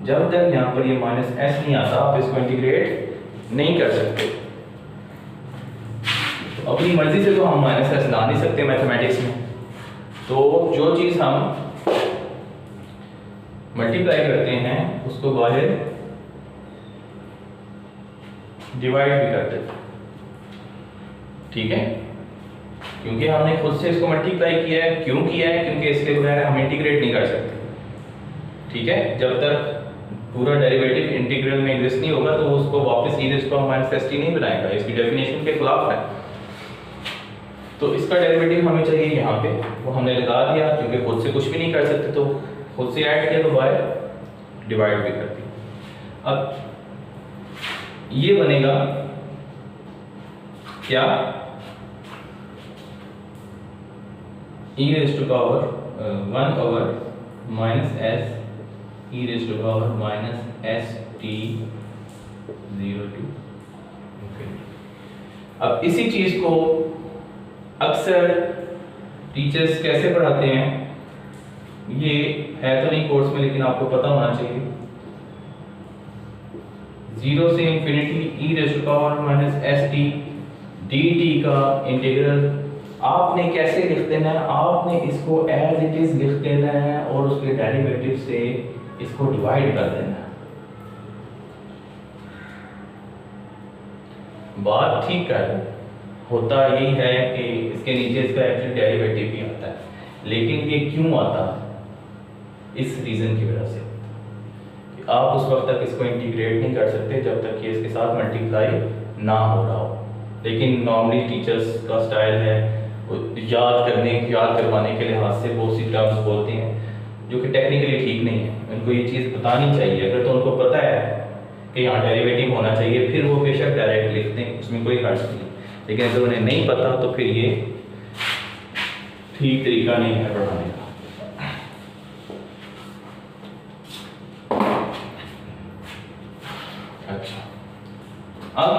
A: जब तक यहाँ पर ये माइनस एस नहीं आता आप इसको इंटीग्रेट नहीं कर सकते। तो अपनी मर्जी से तो हम माइनस एस ला नहीं सकते मैथमेटिक्स में। तो जो चीज़ हम मल्टीप्लाई करते हैं उसको बाहर डिवाइड भी करते हैं। ठीक है, क्योंकि हमने खुद से इसको मल्टीप्लाई किया है। क्यों किया है? क्योंकि इसके बगैर हम इंटीग्रेट नहीं कर सकते। ठीक है, जब तक पूरा डेरिवेटिव इंटीग्रल में एग्जिस्ट नहीं होगा तो उसको वापस e raise to power minus S t नहीं बनाएगा, इसकी डेफिनेशन के खिलाफ है। तो इसका डेरिवेटिव हमें चाहिए यहाँ पे, वो हमने लगा दिया क्योंकि खुद से कुछ भी नहीं कर सकते, तो खुद से ऐड किया तो बाय डिवाइड भी कर दिया। अब ये बनेगा क्या? e raise to power 1 over minus s e raise to power minus S t 0 to infinity. अब इसी चीज को अक्सर टीचर्स कैसे पढ़ाते हैं, ये है तो नहीं कोर्स में लेकिन आपको पता होना चाहिए। 0 से infinity e raise to power minus S t d t का इंटीग्रल आपने कैसे लिख देना है? आपने इसको एज इट इज लिख देना है और उसके डेरिवेटिव से इसको डिवाइड कर देना है। बात ठीक है, होता यही है कि इसके नीचे इसका एक्चुअल डेरिवेटिव भी आता है, लेकिन ये क्यों आता है? इस रीजन की वजह से कि आप उस वक्त तक इसको इंटीग्रेट नहीं कर सकते जब तक कि इसके साथ मल्टीप्लाई ना हो रहा हो। लेकिन नॉर्मली टीचर्स का स्टाइल है याद करवाने के लिहाज से वो सी टर्म्स बोलते हैं जो कि टेक्निकली ठीक नहीं है। उनको ये चीज़ बतानी चाहिए। अगर तो उनको पता है कि यहाँ डेरिवेटिव होना चाहिए फिर वो बेशक डायरेक्ट लिखते हैं, उसमें कोई हर्ज नहीं। लेकिन अगर उन्हें नहीं पता तो फिर ये ठीक तरीका नहीं है पढ़ाने का। अच्छा, अब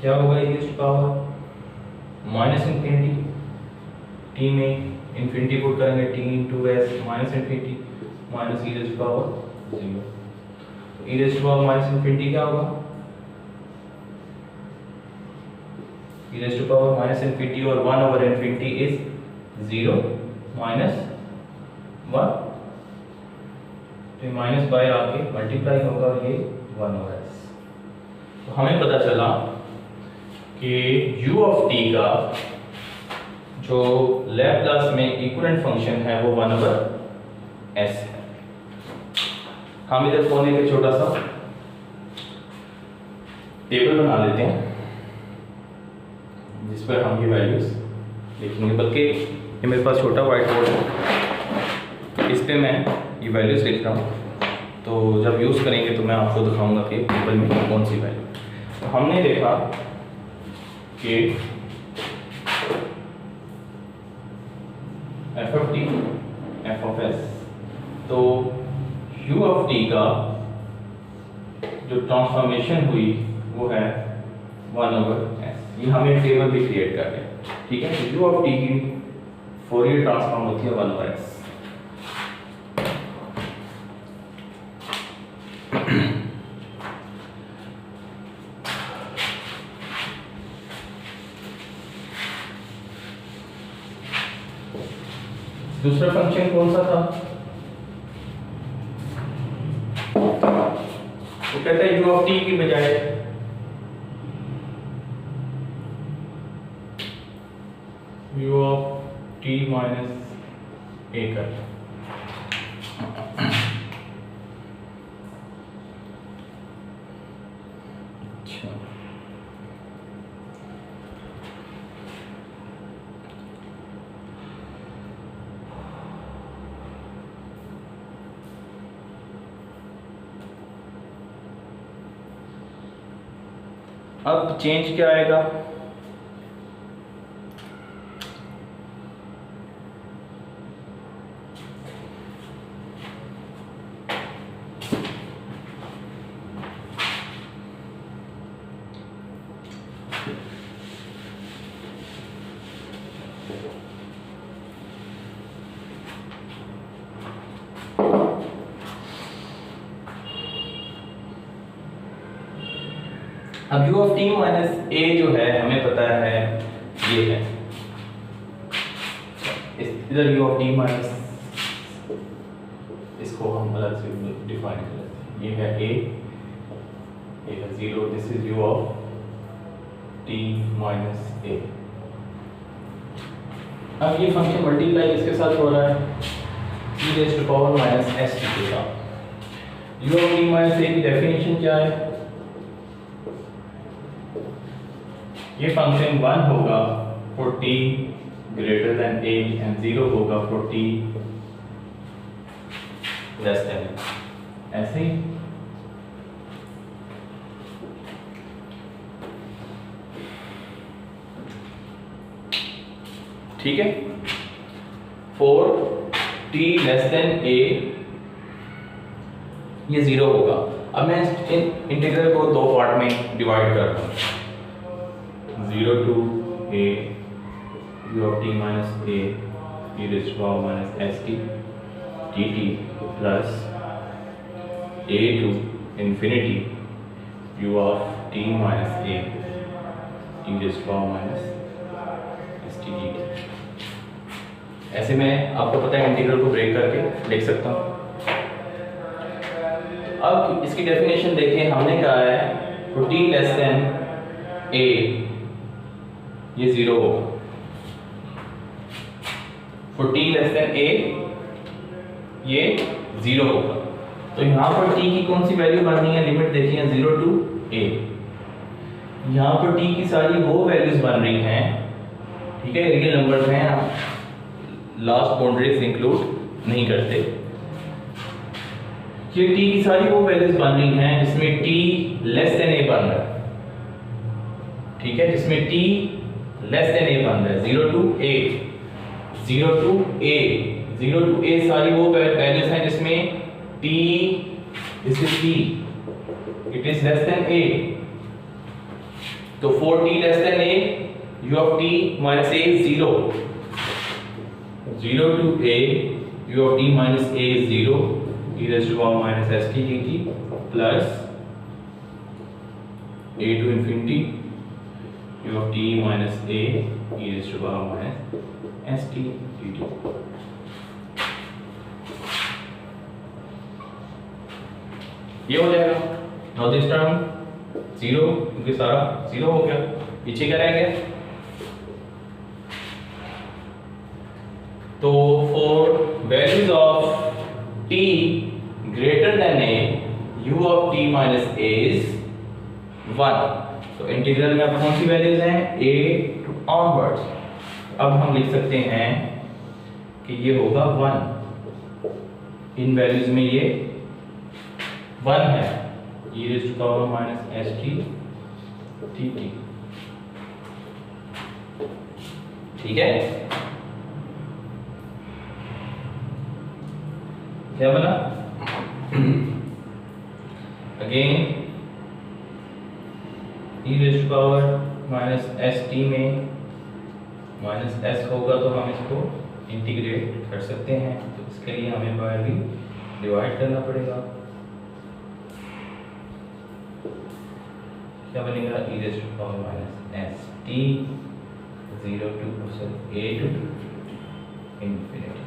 A: क्या होगा? e raise to power minus infinity t में इन्फिनिटी पुट करेंगे t into s minus infinity minus e raise to power 0। तो e raise to power minus infinity क्या होगा? e raise to power minus infinity और 1 over infinity is 0 minus 1, तो minus y आके multiply होगा ये 1 over s। तो हमें पता चला कि u ऑफ t का जो लैप्लास में इक्विवेलेंट फंक्शन है वो 1 ओवर s है। हम इधर कोने पे छोटा सा टेबल बना लेते हैं जिस पर हम ये वैल्यूज लिखेंगे, बल्कि ये मेरे पास छोटा व्हाइट बोर्ड है, इस पे मैं ये वैल्यूज लिख रहा हूँ। तो जब यूज़ करेंगे तो मैं आपको दिखाऊंगा कि टेबल में कौन सी वैल्यू। तो हमने देखा कि f of t f of s, तो u of t का जो ट्रांसफॉर्मेशन हुई वो है 1 ओवर s। ये हमें टेबल भी क्रिएट कर दिया। ठीक है, तो u of t की फोरियर ट्रांसफॉर्म होती है 1 ओवर s। दूसरा फंक्शन कौन सा था? वो कहता है u ऑफ t की बजाय u of t minus a कर। अच्छा, अब चेंज क्या आएगा? अब u of t minus a जो है हमें पता है ये है, इधर u ऑफ t माइनस, इसको हम अलग से डिफाइन कर लेते हैं। ये है a, ये है 0, this is u of t minus a। अब ये फंक्शन मल्टीप्लाई किसके साथ हो रहा है? e raise to power minus s t के साथ। u of t minus a की डेफिनेशन क्या है? ये फंक्शन 1 होगा for t greater than a and 0 होगा for t less than a। ऐसे ही ठीक है। for t less than a ये 0 होगा। अब मैं इन इंटीग्रल को दो पार्ट में डिवाइड कर रहा हूँ, 0 to a u of t minus a e raised to power minus st dt plus a to infinity u of t minus a e raised to power minus st dt। ऐसे मैं आपको पता है integral को break करके लिख सकता हूँ। अब इसकी डेफिनेशन देखें, हमने कहा है for t less than a ये 0 होगा, for t less than a ये 0 होगा। तो यहाँ पर t की कौन सी वैल्यू बननी है? लिमिट देखिए 0 टू a। यहाँ पर t की सारी वो वैल्यूज बन रही हैं, ठीक है, रियल नंबर्स हैं, लास्ट बाउंड्रीज इंक्लूड नहीं करते। ये t की सारी वो वैल्यूज बन रही हैं जिसमें t लेस देन a बन रहा है, ठीक है, जिसमें t लेस देन a बन रहा है, 0 to a, 0 to a, 0 to a सारी वो वैल्यूज हैं जिसमें t, this is t, it is less then a। तो for t less than a u of t minus a is 0, 0 to a u of t minus a is 0 e raised to power minus st dt plus a to infinity u of t minus a e raised to power minus st dt। ये हो जाएगा। Now this term 0, क्योंकि सारा 0 हो गया, पीछे क्या रह गया? तो for values of t greater than a u of t minus a is 1। तो इंटीग्रल में अब कौन सी वैल्यूज हैं? a to onwards. अब हम लिख सकते हैं कि ये होगा 1, इन वैल्यूज में ये 1 है, e raised to power minus st dt, ठीक है। क्या बना? Again e raised to power minus st में माइनस s होगा तो हम इसको इंटीग्रेट कर सकते हैं, तो इसके लिए हमें बाय भी डिवाइड करना पड़ेगा। क्या बनेगा e raised to power minus s t 0 to a to infinity।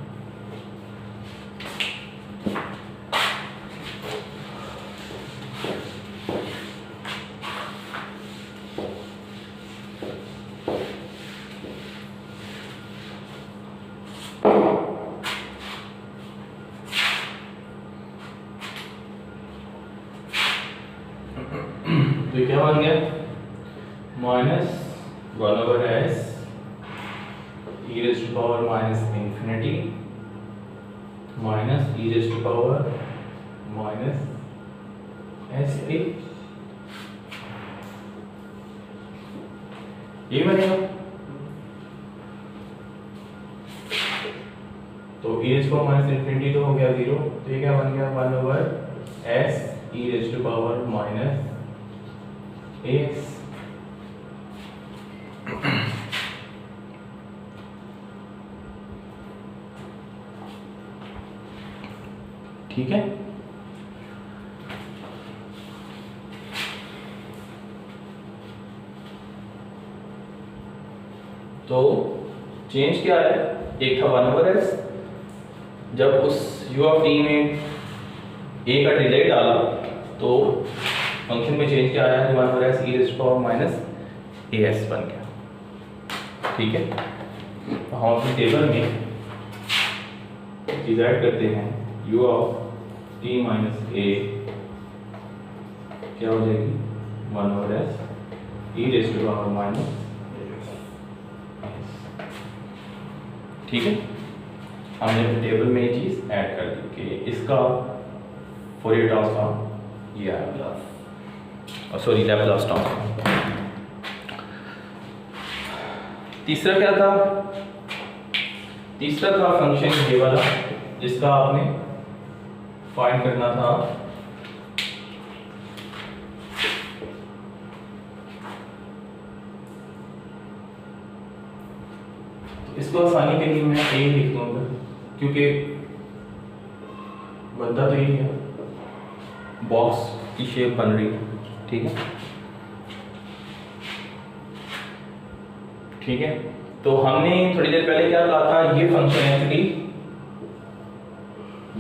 A: तो क्या बन गया minus 1/s e raised to power minus infinity minus e raised to power minus st, ये बनेगा। तो e raised to power minus infinity तो हो गया 0, तो ये क्या बन गया 1/s e raised to power minus as। ठीक है, तो चेंज क्या है, एक था 1/s, जब उस u ऑफ t में a का डिले डाला तो फंक्शन में चेंज क्या आया, 1/s e raised to power minus as बन गया। ठीक है, तो हम अपनी टेबल में डिवाइड करते हैं u of t minus a क्या हो जाएगी 1/s e raised to power minus। ठीक है, हमने अपनी टेबल में ये चीज़ ऐड कर दी कि इसका फोरियर ट्रांसफॉर्म ये आएगा, सॉरी लैप्लास ट्रांसफॉर्म। तीसरा क्या था, तीसरा था फंक्शन ये वाला जिसका आपने फाइंड करना था इसको आसानी के लिए मैं ए लिख दूंगा क्योंकि बनता तो यही है, बॉक्स की शेप बन रही है। ठीक है, ठीक है, तो हमने थोड़ी देर पहले क्या कहा था, ये function actually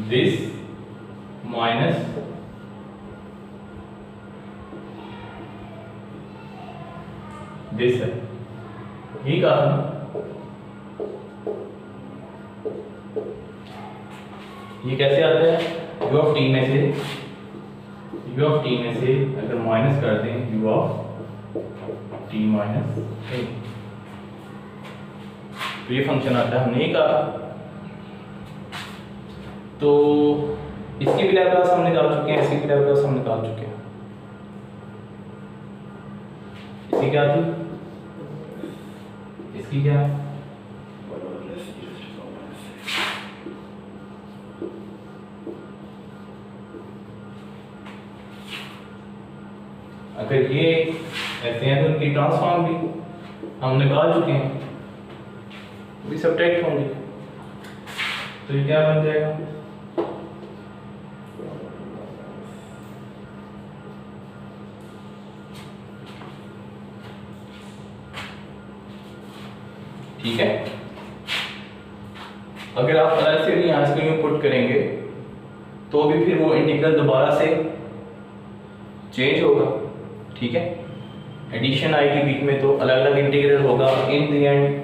A: this minus this है, यही कहा था। ये कैसे आता है, u ऑफ t में से अगर माइनस कर दें u of t minus a, तो ये फंक्शन आता है, हमने ये कहा। तो इसकी भी लैप्लास हम निकाल चुके हैं, इसकी भी लैप्लास हम निकाल चुके हैं। इसकी क्या थी, इसकी क्या, अगर ये ऐसे हैं तो इनकी ट्रांसफॉर्म भी हम निकाल चुके हैं, भी सब्ट्रैक्ट होंगे, तो ये क्या बन जाएगा, ठीक है। अगर आप अलग से यहाँ इसको यूं पुट करेंगे तो भी फिर वो इंटीग्रल दोबारा से चेंज होगा। ठीक है, एडिशन आएगी बीच में तो अलग अलग इंटीग्रल होगा, इन द एंड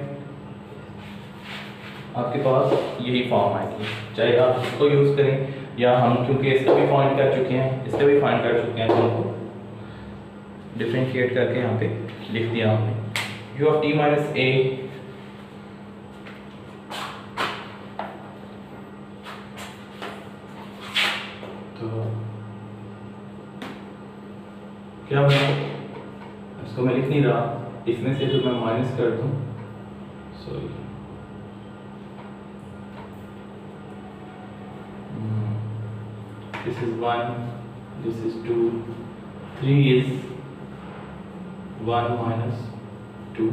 A: आपके पास यही फॉर्म आएगी, चाहे आप इसको यूज करें या हम, क्योंकि इसका भी फाइंड कर चुके हैं, इसका भी फाइंड कर चुके हैं, तो उनको डिफरेंशिएट करके यहाँ पे लिख दिया हमने u of t minus a क्या बना, इसको मैं लिख नहीं रहा, इसमें से तो मैं माइनस कर दूं, sorry this is 1, this is 2, 3 is 1 minus 2,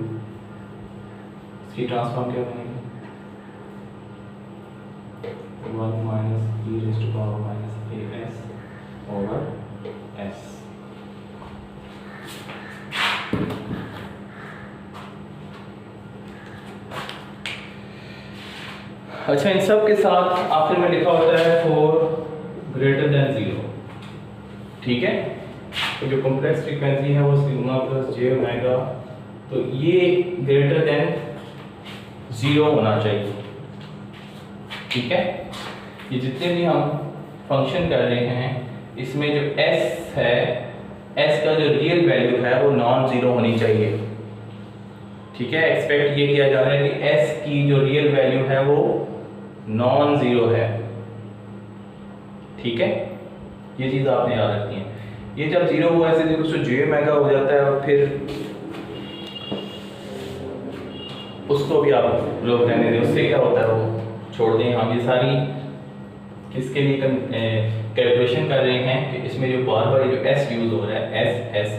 A: इसकी ट्रांसफॉर्म क्या बनेगी 1 minus e raise to power minus as over s। अच्छा, इन सब के साथ आखिर में लिखा होता है फॉर ग्रेटर देन 0, ठीक है। तो जो कॉम्प्लेक्स फ्रीक्वेंसी है वो सिग्मा प्लस जे ओमेगा, तो ये ग्रेटर देन 0 होना चाहिए, ठीक है। ये जितने भी हम फंक्शन कर रहे हैं इसमें जो s है, s का जो रियल वैल्यू है वो नॉन जीरो होनी चाहिए, ठीक है। एक्सपेक्ट ये किया जा रहा है कि s की जो रियल वैल्यू है वो नॉन जीरो है, ठीक है। ये चीज़ आपने याद रखनी है। ये जब जीरो हुआ ऐसे देखो तो जे ओमेगा हो जाता है और फिर उसको भी आप लोग रहने दें, उससे क्या होता है वो छोड़ दें। हम ये सारी किसके लिए कैलकुलेशन कर रहे हैं कि इसमें जो बार बार जो s यूज हो रहा है s,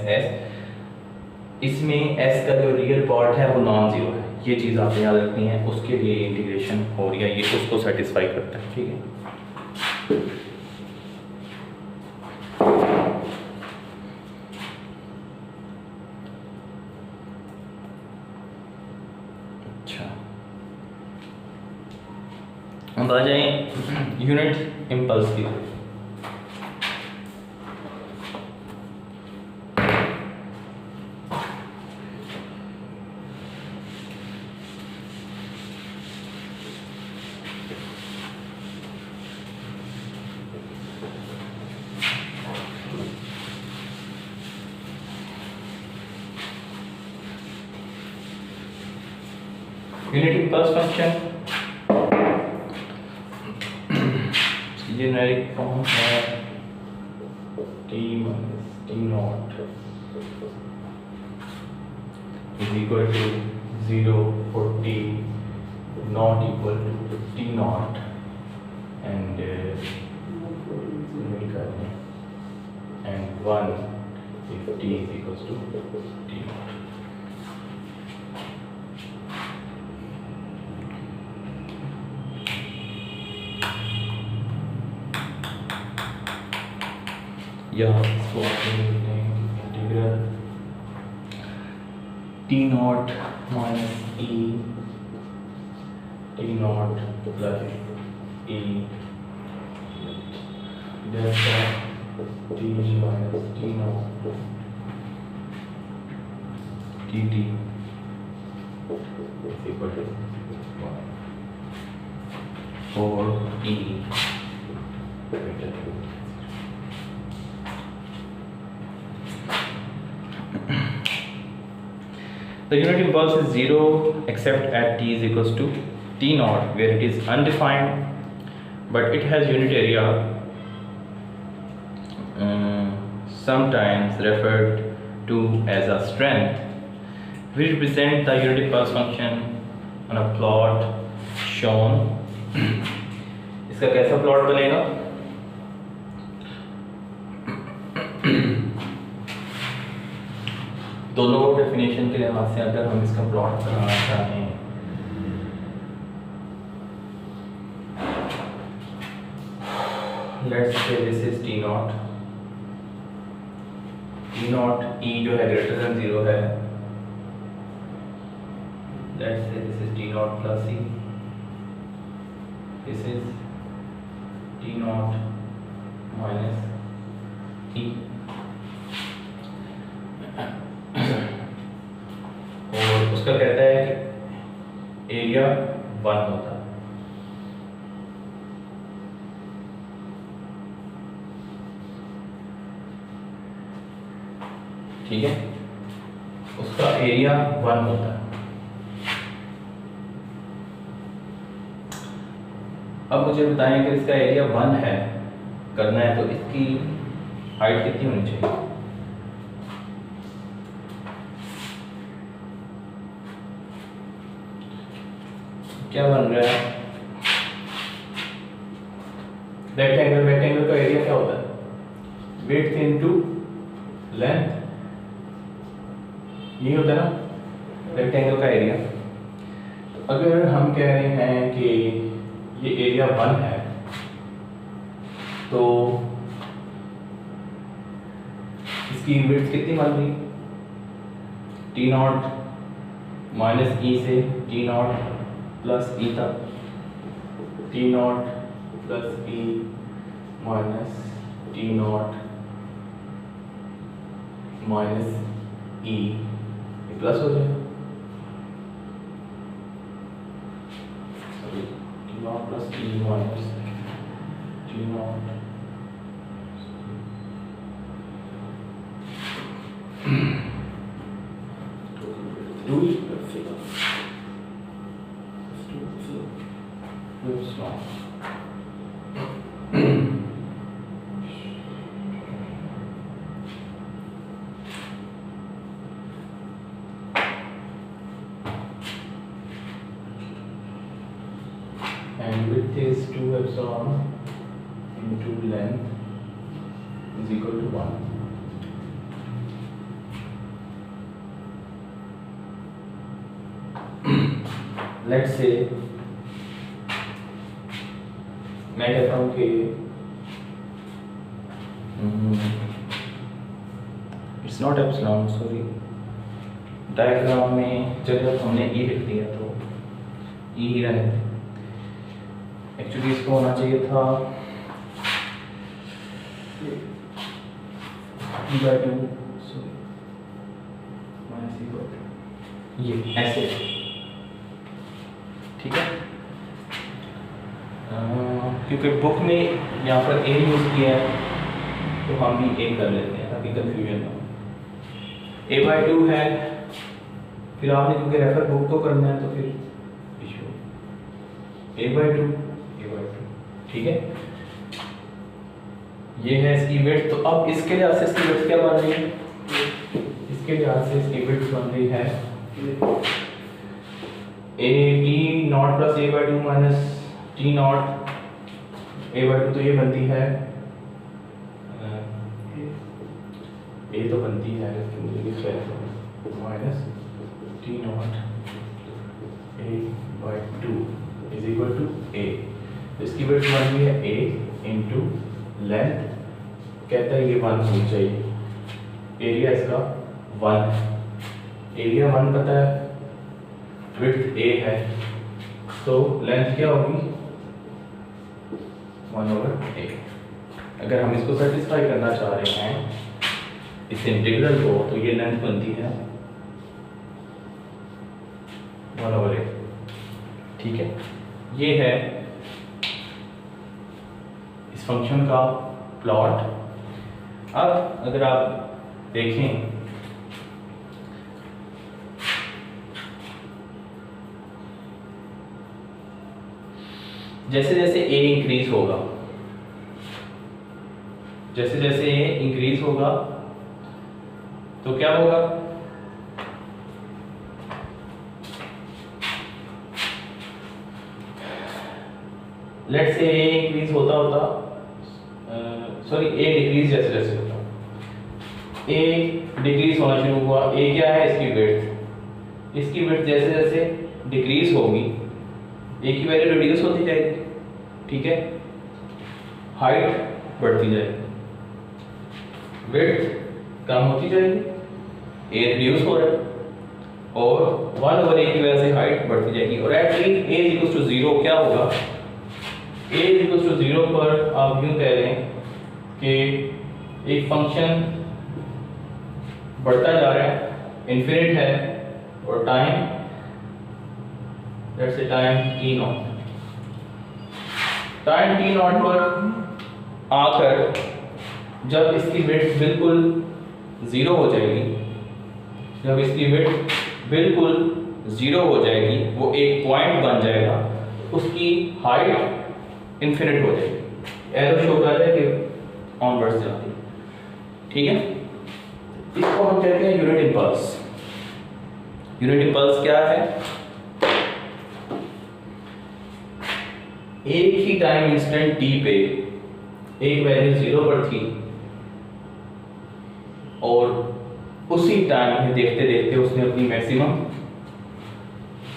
A: इसमें s का जो रियल पार्ट है वो नॉन जीरो है, ये चीज़ आपने याद रखनी है। उसके लिए इंटीग्रेशन हो रही है, ये उसको सेटिस्फाई करता है, ठीक है। अच्छा, अब आ जाए यूनिट इम्पल्स की। Unit impulse function generic form है t minus t naught is equal to 0 for t not equal to t naught and 1 if t is equals to t naught. या इसको integral t not minus e t not plus e delta t minus t not dt is equal to 1 for e greater than. The unit impulse is 0 except at t is equals to t naught where it is undefined, but it has unit area, sometimes referred to as a strength. We represent the unit impulse function on a plot shown. इसका कैसा plot बनेगा? दोनों definition के लिहाज से अगर हम इसका प्लॉट बनाना चाहें, let's say this is t naught e जो है ग्रेटर देन 0 है, let's say this is t naught plus e, this is t naught minus e, और उसका कहता है कि एरिया 1 होता है, ठीक है। उसका एरिया 1 होता है। अब मुझे बताएं कि इसका एरिया 1 है, करना है तो इसकी हाइट कितनी होनी चाहिए? क्या बन रहा है? रेक्टेंगल का एरिया क्या होता है? विड्थ इनटू लेंथ, ये होता है ना रेक्टेंगल का एरिया। तो अगर हम कह रहे हैं कि ये एरिया 1 है तो इसकी विड्थ कितनी बन रही? टी नॉट माइनस ई से टी नॉट प्लस ई तक, T naught plus E minus t naught minus E plus हो जाएगा, sorry T naught plus E minus t not and width is 2 epsilon into length is equal to 1. Let's say मैं कहता हूँ कि it's not epsilon, sorry diagram में जब हमने ई लिख दिया तो ई ही रहने थे, एक्चुअली इसको होना चाहिए था e/2, सॉरी माइनस e/2, ये ऐसे, ठीक है। क्योंकि बुक में यहाँ पर ए यूज़ किया है तो हम भी ए कर लेते हैं ताकि कंफ्यूजन ना हो। a/2 है, फिर आपने क्योंकि रेफर बुक तो करना है तो फिर इशू a/2, ठीक है। ये है इसकी विड्थ, तो अब इसके लिहाज से इसकी विड्थ क्या बन रही है, इसके लिहाज से इसकी विड्थ बन रही है a t not plus a/2 minus t not a/2, तो ये बनती है a तो बनती है minus t not a/2 is equal to a, इसकी विड्थ बन रही है a इंटू लेंथ, कहता है ये 1 होनी चाहिए, एरिया इसका 1, एरिया 1 पता है, विड्थ a है, तो लेंथ क्या होगी 1/a। अगर हम इसको सेटिस्फाई करना चाह रहे हैं इस इंटीग्रल को, तो ये लेंथ बनती है 1/a, ठीक है। ये है इस फंक्शन का प्लॉट। अब अगर आप देखें जैसे जैसे a इंक्रीज होगा, जैसे जैसे a इंक्रीज होगा तो क्या होगा, लेट्स से a इंक्रीज होता होता, सॉरी a डिक्रीज जैसे जैसे होता, a डिक्रीज होना शुरू हुआ, a क्या है इसकी विड्थ, इसकी विड्थ जैसे जैसे डिक्रीज होगी a की वैल्यू रिड्यूस होती जाएगी, ठीक है, हाइट बढ़ती जाएगी, विड्थ कम होती जाएगी, a रिड्यूस हो रहा है और 1/a की वजह से हाइट बढ़ती जाएगी, और at least a equals to 0 क्या होगा, a इक्वल्स टू 0 पर आप यूं कह लें कि एक फंक्शन बढ़ता जा रहा है, इन्फिनिट है, और time let's say time t not, time t not पर आकर जब इसकी विड्थ बिल्कुल 0 हो जाएगी, जब इसकी विड्थ बिल्कुल 0 हो जाएगी, वो एक पॉइंट बन जाएगा, उसकी हाइट इन्फिनिट हो जाएगी, एरो शो कर रहा है कि ऑनवर्ड्स जाती है, ठीक है। इसको हम कहते हैं यूनिट इंपल्स। यूनिट इंपल्स क्या है, एक ही टाइम इंस्टेंट t पे एक वैल्यू 0 पर थी और उसी टाइम में देखते देखते उसने अपनी मैक्सिमम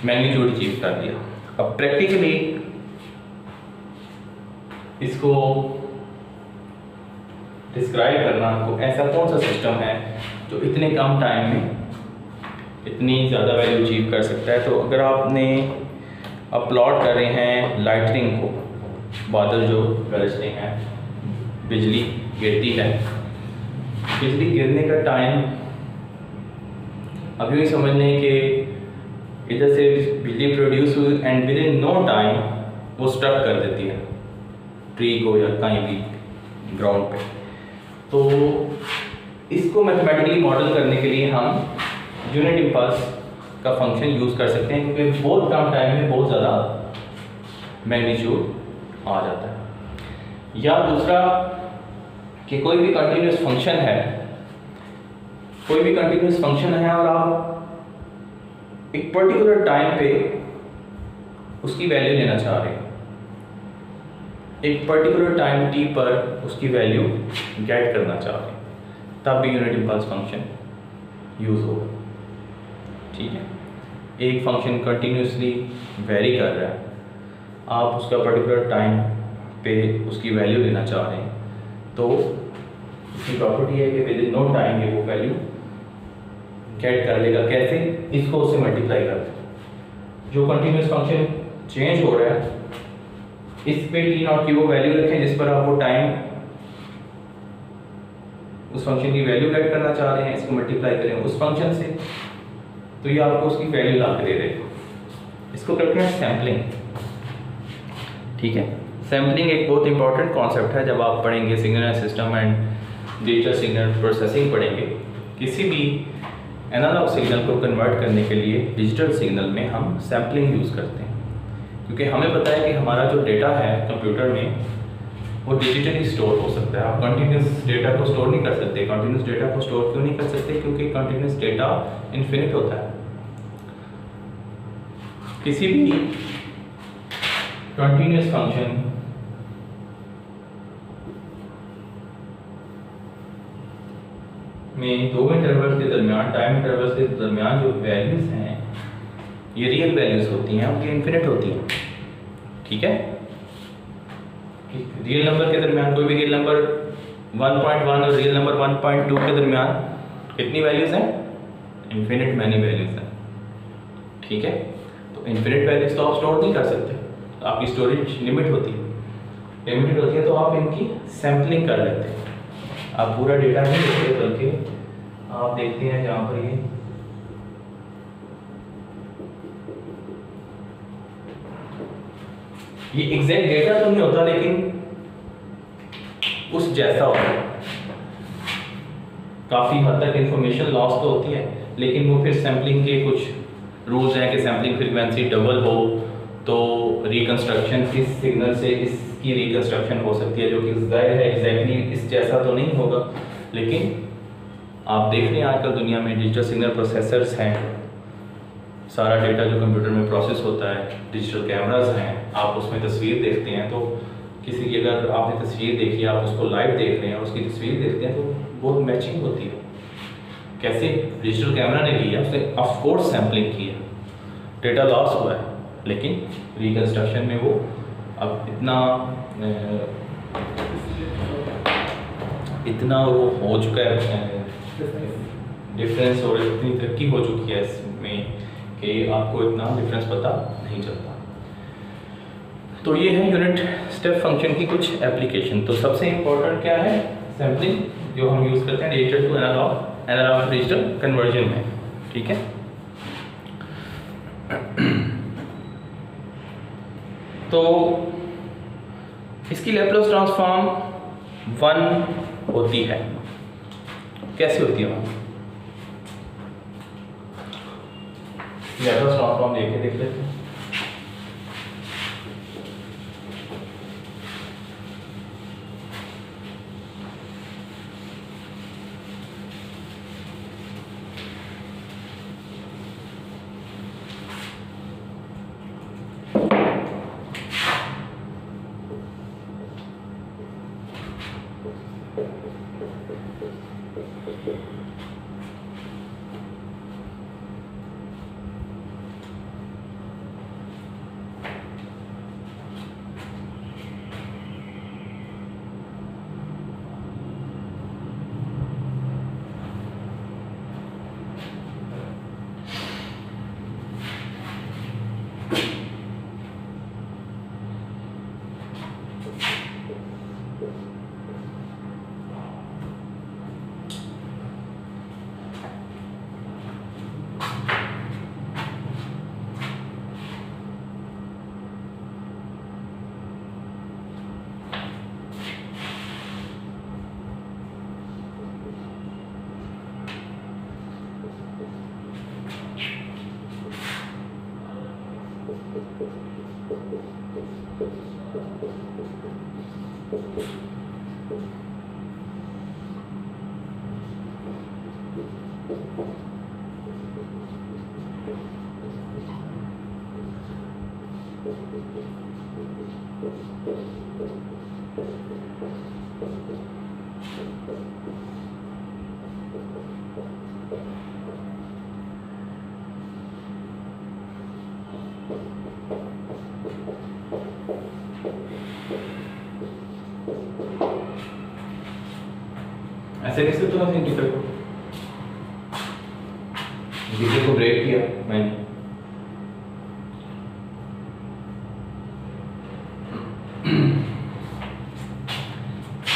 A: मैग्नीट्यूड अचीव कर दिया। अब प्रैक्टिकली इसको डिस्क्राइब करना, आपको ऐसा कौन सा सिस्टम है जो इतने कम टाइम में इतनी ज़्यादा वैल्यू अचीव कर सकता है। तो अगर आपने अब प्लॉट कर रहे हैं लाइटनिंग को, बादल जो गरजते हैं, बिजली गिरती है, बिजली गिरने का टाइम अभी भी समझ लें कि इधर से बिजली प्रोड्यूस हुई and within no time वो स्ट्रक कर देती है ट्री को या कहीं भी ग्राउंड पे। तो इसको मैथमेटिकली मॉडल करने के लिए हम यूनिट इम्पल्स का फंक्शन यूज़ कर सकते हैं, क्योंकि बहुत कम टाइम में बहुत ज़्यादा मैग्नीट्यूड आ जाता है। या दूसरा कि कोई भी कंटिन्यूस फंक्शन है, कोई भी कंटिन्यूस फंक्शन है और आप एक पर्टिकुलर टाइम पे उसकी वैल्यू लेना चाह रहे हैं, एक पर्टिकुलर टाइम t पर उसकी वैल्यू गेट करना चाह रहे हैं, तब भी यूनिट इम्पल्स फंक्शन यूज़ होगा। ठीक है, एक फंक्शन कंटिन्यूसली वेरी कर रहा है, आप उसका पर्टिकुलर टाइम पे उसकी वैल्यू लेना चाह रहे हैं, तो इसकी प्रॉपर्टी है कि विद इन नो टाइम ये वो वैल्यू गेट कर लेगा। कैसे? इसको उससे मल्टीप्लाई करते हैं। जो कंटिन्यूस फंक्शन चेंज हो रहा है, इस पे टी नॉट की वो वैल्यू रखें जिस पर आप वो टाइम उस फंक्शन की वैल्यू गेट करना चाह रहे हैं, इसको मल्टीप्लाई करें उस फंक्शन से, तो ये आपको उसकी वैल्यू ला के दे देगा। इसको करते हैं सैम्पलिंग। ठीक है, सैम्पलिंग एक बहुत इंपॉर्टेंट कॉन्सेप्ट है। जब आप पढ़ेंगे signal system and digital signal processing पढ़ेंगे, किसी भी एनालॉग सिग्नल को कन्वर्ट करने के लिए डिजिटल सिग्नल में हम सैम्पलिंग यूज़ करते हैं, क्योंकि हमें पता है कि हमारा जो डेटा है कंप्यूटर में वो डिजिटली स्टोर हो सकता है। आप कंटिन्यूस डेटा को स्टोर नहीं कर सकते। कंटिन्यूस डेटा को स्टोर क्यों नहीं कर सकते? क्योंकि कंटिन्यूस डेटा इन्फिनिट होता है। किसी भी कंटिन्यूस फंक्शन में दो इंटरवल के दरमियान, टाइम इंटरवल के दरमियान जो वैल्यूज हैं ये रियल वैल्यूज होती हैं, उनकी इन्फिनिट होती हैं। ठीक है, रियल नंबर के दरमियान कोई भी रियल नंबर 1.1 और रियल नंबर 1.2 के दरमियान कितनी वैल्यूज हैं? इन्फिनिट मैनी वैल्यूज हैं। ठीक है, तो इन्फिनिट वैल्यूज तो आप स्टोर नहीं कर सकते, तो आपकी स्टोरेज लिमिट होती है, लिमिटेड होती है, तो आप इनकी सैम्पलिंग कर लेते हैं। आप पूरा डेटा नहीं देखते, बल्कि आप देखते हैं जहाँ पर ये एग्जैक्ट डेटा तो नहीं होता, लेकिन उस जैसा होता है। काफ़ी हद तक इंफॉर्मेशन लॉस तो होती है, लेकिन वो फिर सैम्पलिंग के कुछ रूल्स हैं कि सैम्पलिंग फ्रीक्वेंसी डबल हो तो रिकंस्ट्रक्शन इस सिग्नल से इसकी रिकंस्ट्रक्शन हो सकती है, जो कि जाहिर है एग्जैक्टली इस जैसा तो नहीं होगा। लेकिन आप देख रहे हैं आजकल दुनिया में डिजिटल सिग्नल प्रोसेसर्स हैं, सारा डेटा जो कंप्यूटर में प्रोसेस होता है, डिजिटल कैमरास हैं, आप उसमें तस्वीर देखते हैं, तो किसी की अगर आपने तस्वीर देखी, आप उसको लाइव देख रहे हैं, उसकी तस्वीर देखते हैं, तो बहुत मैचिंग होती है। कैसे? डिजिटल कैमरा ने लिया, उसने ऑफ कोर्स सैम्पलिंग की है, डेटा लॉस हुआ है, लेकिन रिकंस्ट्रक्शन में वो अब इतना वो हो चुका है, डिफरेंस और इतनी तरक्की हो चुकी है इसमें कि आपको इतना डिफरेंस पता नहीं चलता। तो ये है यूनिट स्टेप फंक्शन की कुछ एप्लीकेशन। तो सबसे इम्पोर्टेंट क्या है? सैम्पलिंग, जो हम यूज़ करते हैं digital to analogue, analogue to digital conversion में। ठीक है, तो इसकी लैप्लास ट्रांसफॉर्म 1 होती है। कैसे होती है? लैप्लास ट्रांसफॉर्म देख लेते हैं। ऐसे कैसे तो मैं इंटीग्रल को इंटीग्रल को ब्रेक किया मैंने।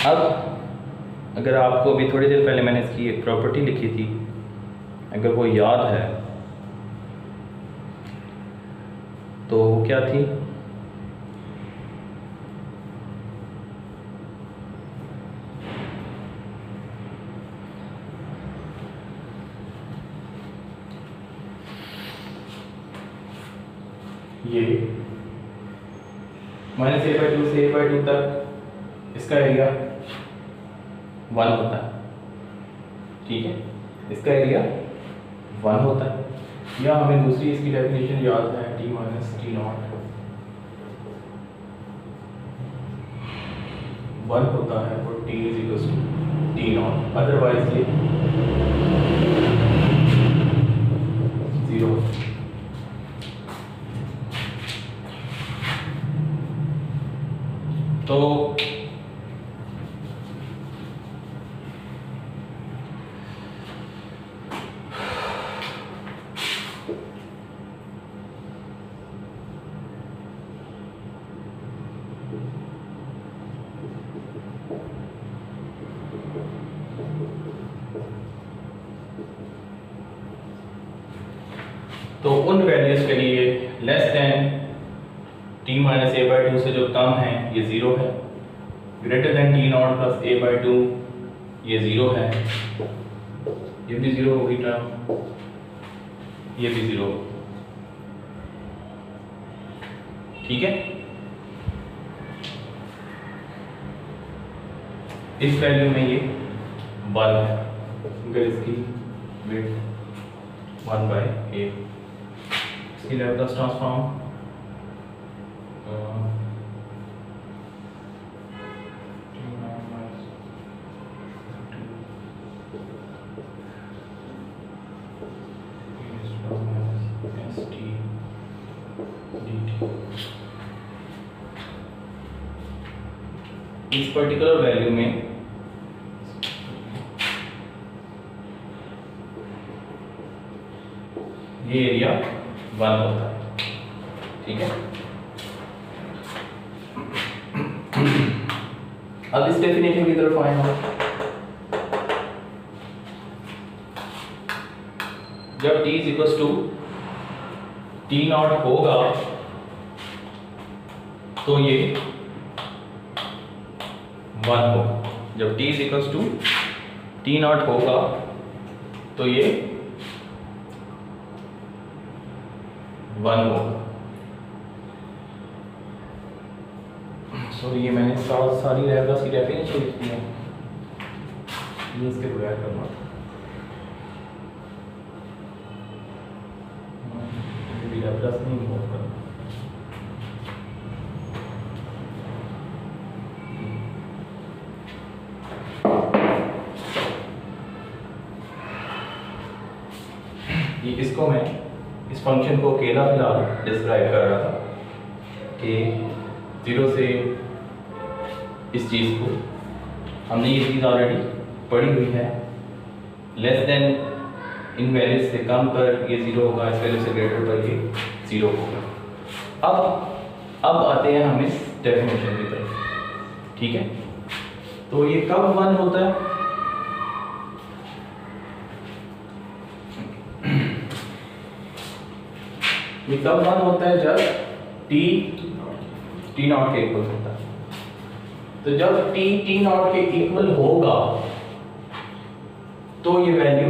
A: अब अगर आपको अभी थोड़ी देर पहले मैंने इसकी एक प्रॉपर्टी लिखी थी, अगर वो याद है तो वो क्या थी? ये -a/2 से a/2 तक इसका एरिया 1 होता है, ठीक है, इसका एरिया 1 होता है। या हमें दूसरी इसकी डेफिनेशन याद है, t - t0 1 होता है और t = t0, अदरवाइज ये 0। तो उन वैल्यूज के लिए लेस देन t - a/2 से जो कम है ये 0 है, ग्रेटर देन t0 + a/2 ये 0 है, ये भी 0 होगी टर्म, ये भी 0, ठीक है। इस वैल्यू में ये 1 है, अगर इसकी विड्थ 1/a, इसकी लैप्लास ट्रांसफॉर्म इस पर्टिकुलर वैल्यू में ये एरिया 1 होता है, ठीक है। अब इस डेफिनेशन की तरफ आए हम, जब t = t0 होगा तो ये 1 होगा, जब t = t0 होगा तो ये 1 होगा। सॉरी, ये मैंने सारी लैप्लास की डेफिनेशन लिखी है, ये इसके बगैर करना, लैप्लास नहीं इन्वॉल्व करना। ये इसको मैं इस फंक्शन को अकेला फिलहाल डिस्क्राइब कर रहा था कि 0 से इस चीज़ को हमने ये चीज़ ऑलरेडी पढ़ी हुई है, लेस देन इन वैल्यूज से कम पर ये 0 होगा, इस वैल्यू से ग्रेटर पर ये 0 होगा। अब आते हैं हम इस डेफिनेशन की तरफ, ठीक है। तो ये कब 1 होता है? ये कब 1 होता है? जब t0 के इक्वल होता है। तो जब t0 के इक्वल होगा तो ये वैल्यू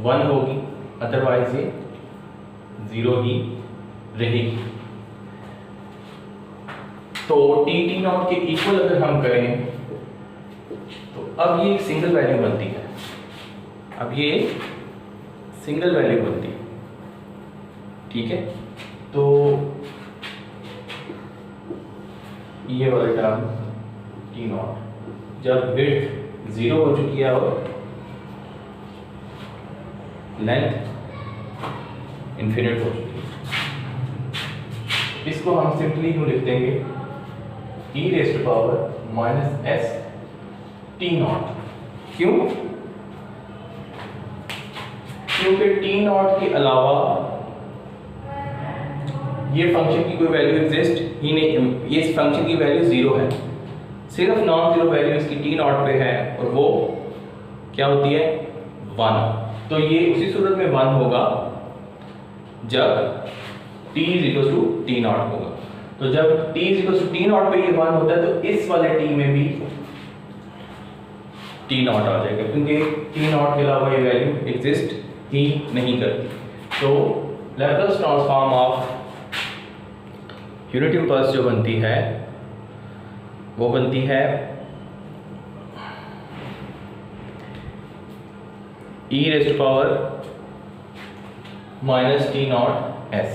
A: 1 होगी, अदरवाइज ये 0 ही रहेगी। तो टी नॉट के इक्वल अगर हम करें तो अब ये एक सिंगल वैल्यू बनती है, अब ये सिंगल वैल्यू बनती है, ठीक है। तो ये वाला टर्म टी नॉट जब विड्थ 0 हो चुकी है और लेंथ इन्फिनिट हो चुकी है, इसको हम सिंपली यूँ लिख देंगे e raise to power minus S t not. क्यों? क्योंकि टी नॉट के अलावा ये फंक्शन की कोई वैल्यू एग्जिस्ट ही नहीं, ये इस फंक्शन की वैल्यू 0 है, सिर्फ नॉन जीरो वैल्यू इसकी टी नॉट पे है और वो क्या होती है 1। तो ये उसी सूरत में 1 होगा जब t = t नॉट होगा। तो जब t = t नॉट पे ये 1 होता है तो इस वाले t में भी t नॉट आ जाएगा, क्योंकि t नॉट के अलावा ये वैल्यू एग्जिस्ट ही नहीं करती। तो Laplace transform of unit impulse जो बनती है वो बनती है e raise to power minus t not s.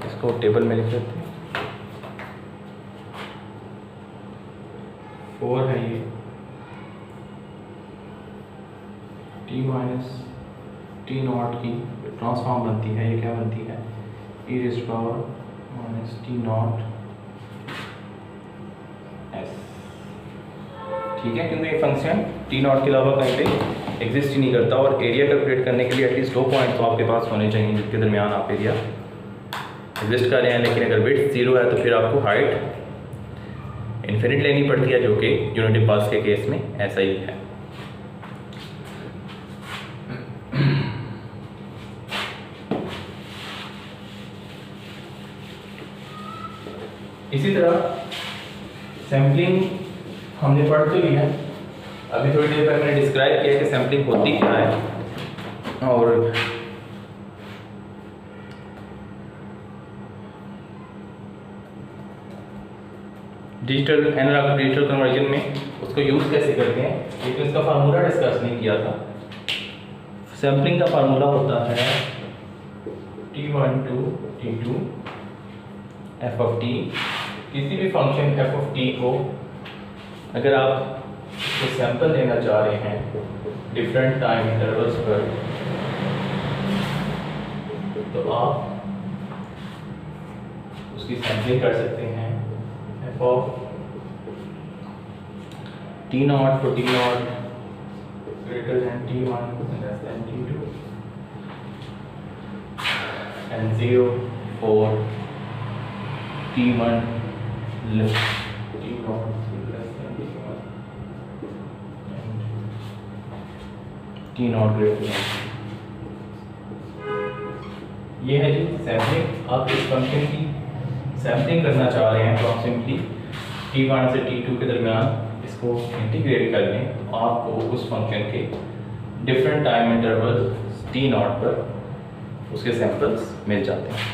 A: इसको टेबल में लिख देते हैं, 4 है ये t माइनस टी नॉट की ट्रांसफॉर्म बनती है, ये क्या बनती है e raise to power minus t not s, ठीक है। क्योंकि ये फंक्शन टी नॉट के अलावा कहीं पे एग्जिस्ट ही नहीं करता और एरिया कैलकुलेट करने के लिए एटलीस्ट 2 पॉइंट तो आपके पास होने चाहिए जिसके दरमियान आप एरिया एग्जिस्ट कर रहे हैं। लेकिन अगर विड्थ 0 है तो फिर आपको हाइट इन्फिनिट लेनी पड़ती है, जो कि यूनिट इंपल्स के केस में ऐसा ही है। इसी तरह सैम्पलिंग हमने पढ़ तो लिया, अभी थोड़ी देर पहले मैंने डिस्क्राइब किया कि सैम्पलिंग होती क्या है। और डिजिटल एनालॉग डिजिटल कन्वर्जन में उसको यूज़ कैसे करते हैं, लेकिन इसका फार्मूला डिस्कस नहीं किया था। सैम्पलिंग का फार्मूला होता है t1 to t2 f of t। किसी भी फंक्शन f of t को अगर आप उसको सैंपल लेना चाह रहे हैं डिफरेंट टाइम इंटरवल्स पर, तो आप उसकी सैंपलिंग कर सकते हैं f of t not for t not greater than t1 less than t2 and 0 for t1 less t not less than t1 and t not greater than। ये है जी sampling. आप इस फंक्शन की सैम्पलिंग करना चाह रहे हैं तो आप सिंपली t1 से t2 के दरमियान इसको इंटीग्रेट कर लें, तो आपको उस फंक्शन के different time interval t not पर उसके सैंपल्स मिल जाते हैं।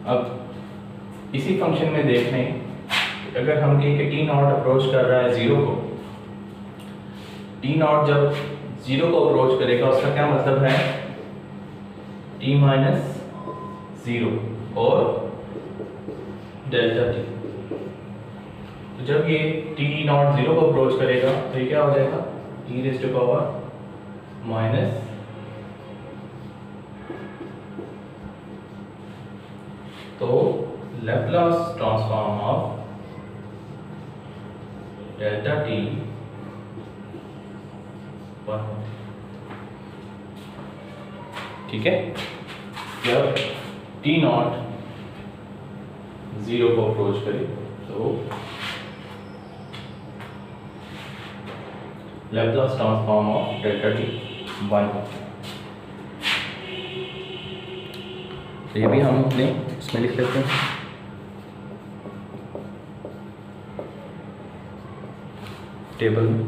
A: अब इसी फंक्शन में देख लें, अगर हम कहें कि टी नॉट अप्रोच कर रहा है 0 को, टी नॉट जब 0 को अप्रोच करेगा उसका क्या मतलब है t माइनस 0 और डेल्टा t। तो जब ये t नॉट 0 को अप्रोच करेगा तो ये क्या हो जाएगा e raise to power minus तो Laplace transform of delta t 1, ठीक है। जब t नॉट 0 को अप्रोच करे तो Laplace transform of delta t 1 होता है। तो ये भी हम अपने इसमें लिख लेते हैं। टेबल में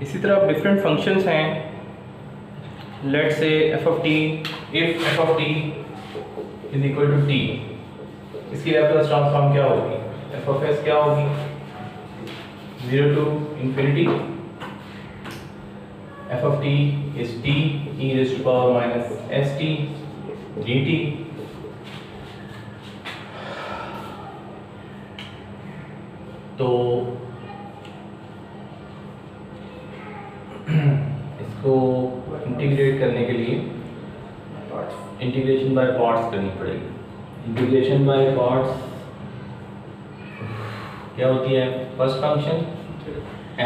A: इसी तरह डिफरेंट फंक्शंस हैं। Let's say f of t, if f of t is equal to t, इसकी लैप्लास ट्रांसफॉर्म क्या होगी? f of s क्या होगी? 0 to infinity f of t is t e raised to power minus st dt, तो इसको integrate करने के लिए इंटीग्रेशन बाय पार्ट्स करनी पड़ेगी। इंटीग्रेशन बाय पार्ट्स क्या होती है? First function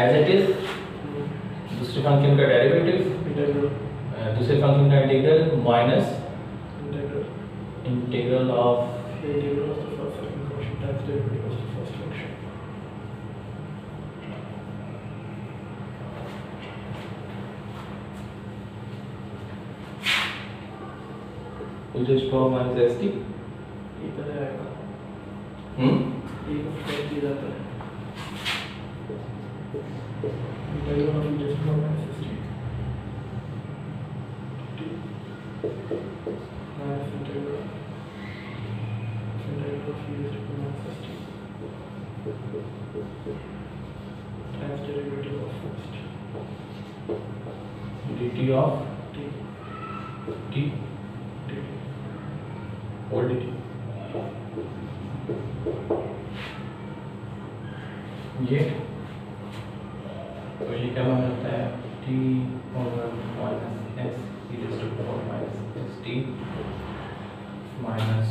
A: as it is, दूसरे फंक्शन का डेरिवेटिव, दूसरे फंक्शन का integral minus integral of just power minus st
B: इधर आएगा। ये ft जाता है। Integral of just power minus st minus integral of just power minus st times derivative of first
A: dt of t और dt ये तो ये क्या बन जाता है? t over minus s e raised to power minus st minus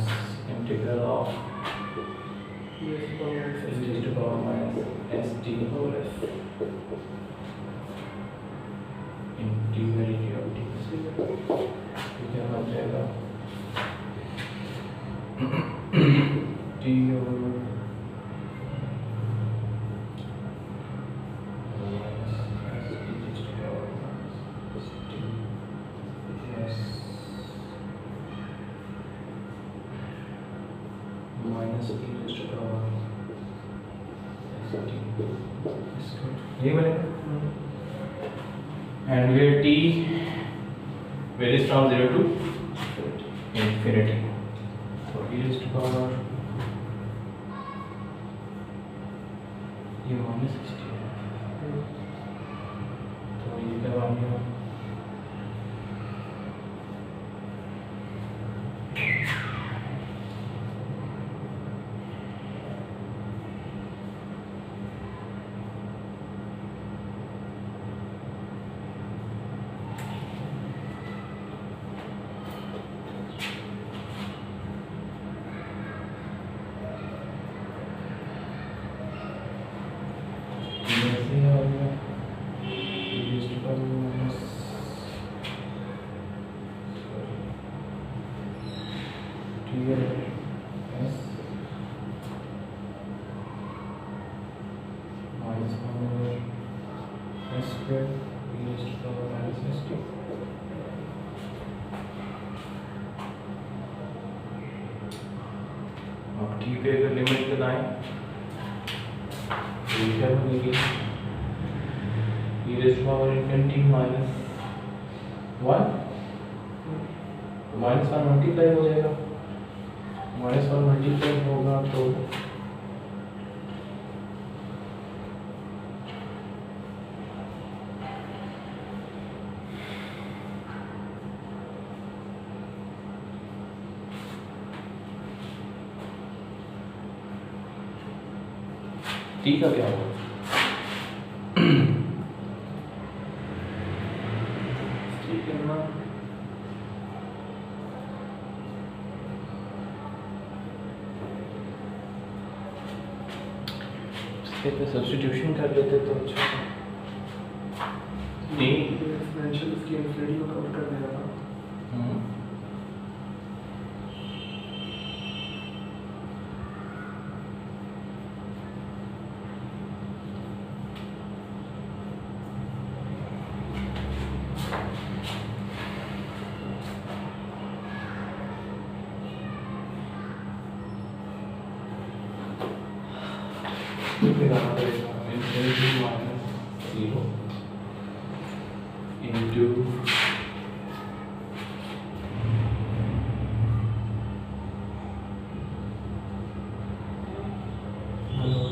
A: integral of e raised to power minus st over s integral of t। क्या बन जाएगा? t over ये बनेगा। and where t varies from 0 to infinity, so e raised to power ये minus 60 है, तो ये क्या बन गया? अब t पे अगर लिमिट लगाएं तो क्या बनेगी e raised to power infinity minus 1, तो -1 मल्टीप्लाई हो जाएगा, -1 मल्टीप्लाई होगा तो t का क्या होगा?
B: ठीक है ना,
A: इसके पे सब्स्टिट्यूशन कर लेते तो अच्छा t
B: एक्सपोनेंशियल इसकी इन्फिनिटी को कवर कर देगा ना।
A: फिर आना पड़ेगा infinity minus 0 into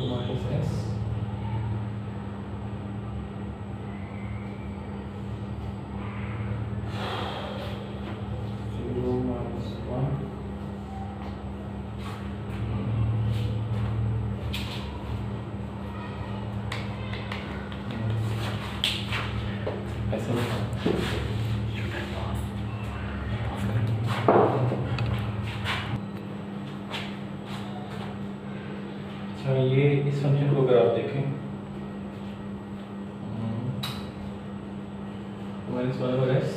A: minus s 0 minus 1 ऐसा नहीं। अच्छा ये इस फंक्शन को अगर आप देखें -1/s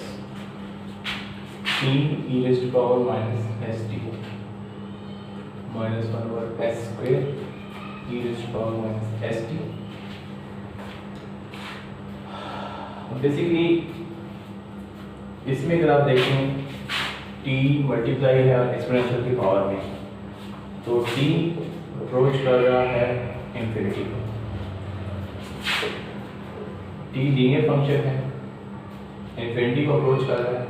A: t e raised to power minus st -1/s square e raised to power minus st। Basically इसमें अगर आप देखें t मल्टीप्लाई है एक्सपोनेंशियल की पावर में, तो t अप्रोच कर रहा है इंफिनिटी को। t लीनियर फंक्शन है, इंफिनिटी को अप्रोच कर रहा है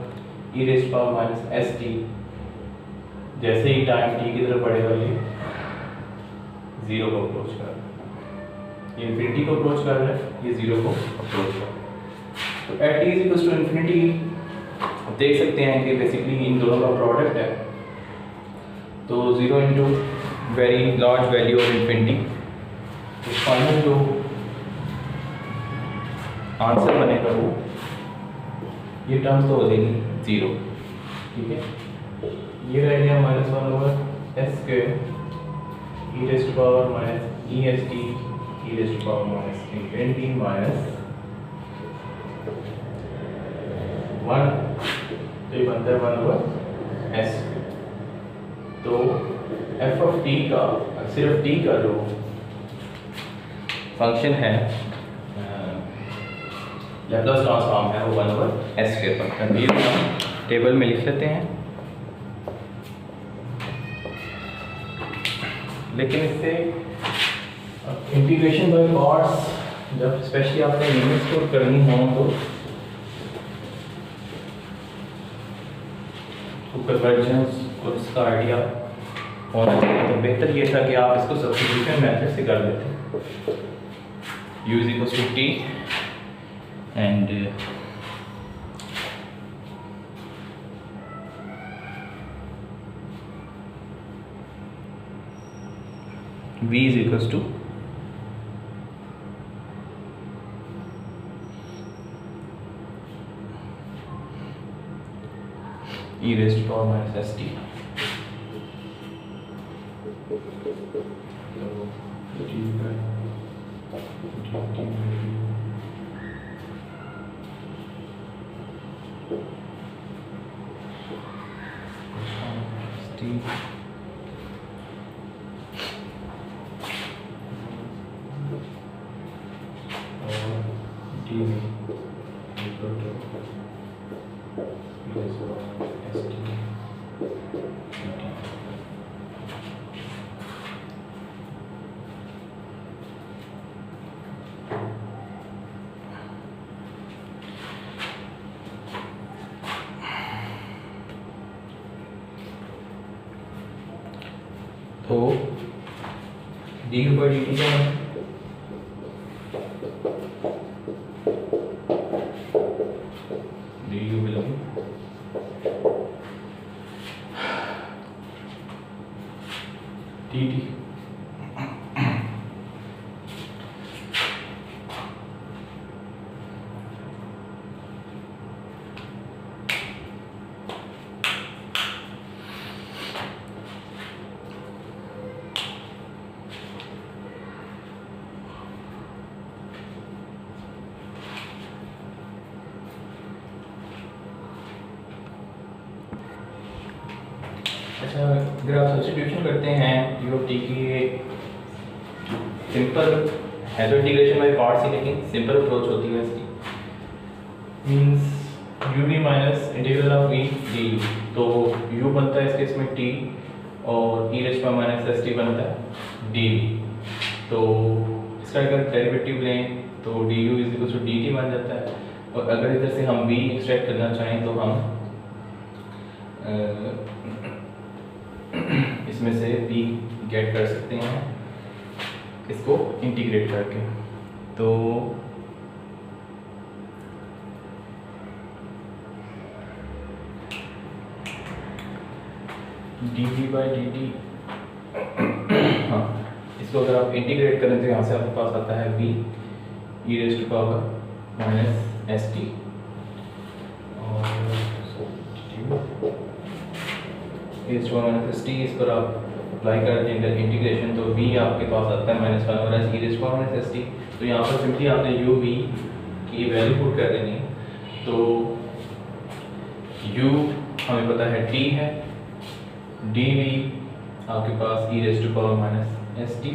A: e rays power minus st। जैसे ही टाइम t की तरफ बढ़ेगा ये 0 को अप्रोच कर रहा है, ये इंफिनिटी को अप्रोच कर रहा है, ये 0 को अप्रोच कर रहा है। तो at t is equal to infinity देख सकते हैं कि बेसिकली इन दोनों का प्रोडक्ट है, तो 0 into very large value of infinity, तो फाइनल जो आंसर बनेगा वो ये टर्म तो हो जाएगी 0, ठीक है। ये रह गया -1/s² e raise to power minus est e raise to power minus infinity minus 1, तो ये बनता है 1/s। तो f ऑफ t का सिर्फ t का जो फंक्शन है लैप्लास ट्रांसफॉर्म है वो 1/s के फंक्शन, ये हम टेबल में लिख लेते हैं। लेकिन इससे इंटीग्रेशन बाय पार्ट्स जब स्पेशली आपने लिमिट्स को करनी हो तो कन्वर्जेंस को इसका आइडिया होना चाहिए, तो बेहतर ये था कि आप इसको सब्स्टिट्यूशन मेथड से कर देते। u is equal to t and v is equal to e raised to power minus st। तो du/dt क्या है? du will be dt। अच्छा, अगर आप सब्स्टिट्यूशन करते हैं u ऑफ t की, सिंपल है तो इंटीग्रेशन बाय पार्ट्स ही, लेकिन सिंपल अप्रोच होती है इसकी। Means uv minus integral of v du, तो u बनता है इस केस में t और e रेज़ माइनस st बनता है dv। तो इसका अगर डेरिवेटिव लें तो du is equal to dt बन जाता है। और अगर इधर से हम v एक्सट्रैक्ट करना चाहें तो हम इसमें से v गेट कर सकते हैं इसको इंटीग्रेट करके। तो dv/dt, हाँ, इसको अगर आप इंटीग्रेट करें तो यहाँ से आपके पास आता है v e raise to power minus st और इस पर आप अप्लाई कर देंगे इंटीग्रेशन, तो v आपके पास आता है -1 और e raise to power st। तो यहाँ पर सिंपली आपने u v की वैल्यू पुट कर देनी है। तो u हमें पता है t है, dv आपके पास e raise to power minus st,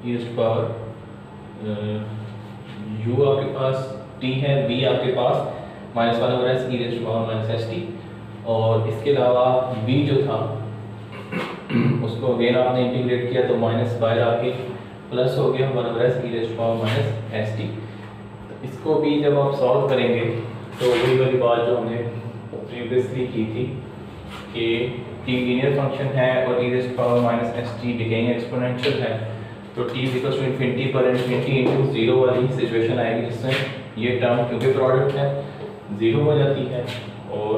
A: e raise to power u आपके पास t है, v आपके पास -1 और e raise to power minus st। और इसके अलावा v जो था उसको अगेन आपने इंटीग्रेट किया तो माइनस बाहर आके प्लस हो गया 1 over e raise to power minus st। तो इसको भी जब आप सॉल्व करेंगे तो वही वाली बात जो हमने प्रीवियसली की थी कि t लीनियर फंक्शन है और e raise to power minus st decaying exponential है, तो t इक्वल्स टू इन्फिनिटी पर इन्फिनिटी इनटू 0 वाली सिचुएशन आएगी जिसमें ये टर्म क्योंकि प्रोडक्ट है 0 हो जाती है और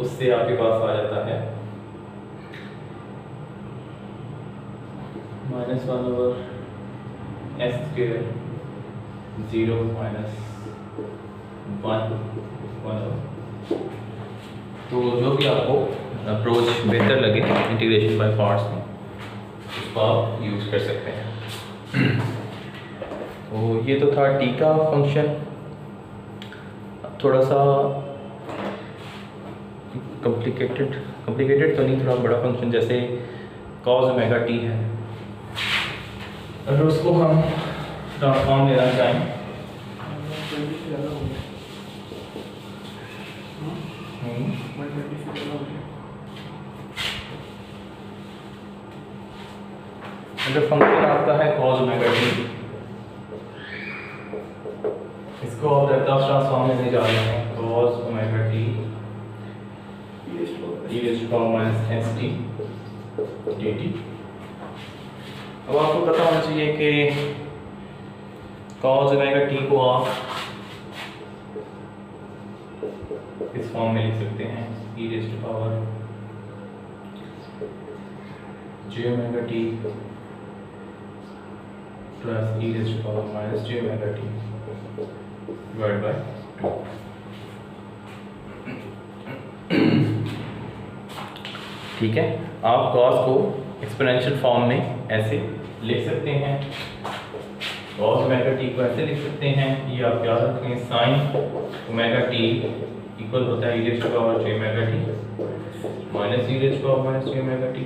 A: उससे आपके पास आ जाता है -1 ओवर s स्क्वायर 0 माइनस 1। तो जो भी आपको अप्रोच बेहतर लगे इंटीग्रेशन बाय पार्ट्स में उसको आप यूज़ कर सकते हैं। तो ये तो था t का फंक्शन। थोड़ा सा कॉम्प्लिकेटेड तो नहीं, थोड़ा बड़ा फंक्शन जैसे cos ओमेगा t है, अगर उसको हम ट्रांसफॉर्म लेना चाहें अगर फंक्शन आपका है cos ओमेगा t, इसको आप लैप्लास ट्रांसफॉर्म लेने जा रहे हैं cos omega t e raise to power minus st dt। अब आपको पता होना चाहिए कि cos ओमेगा t को आप इस फॉर्म में लिख सकते हैं e raise to power j omega t plus e raise to power minus j omega t divide by 2। ठीक है, आप cos को एक्सपोनेंशियल फॉर्म में ऐसे लिख सकते हैं, cos ओमेगा t को ऐसे लिख सकते हैं, ये आप याद रखें sin ओमेगा t इक्वल होता है e raise to power j omega t minus e raise to power minus j omega t।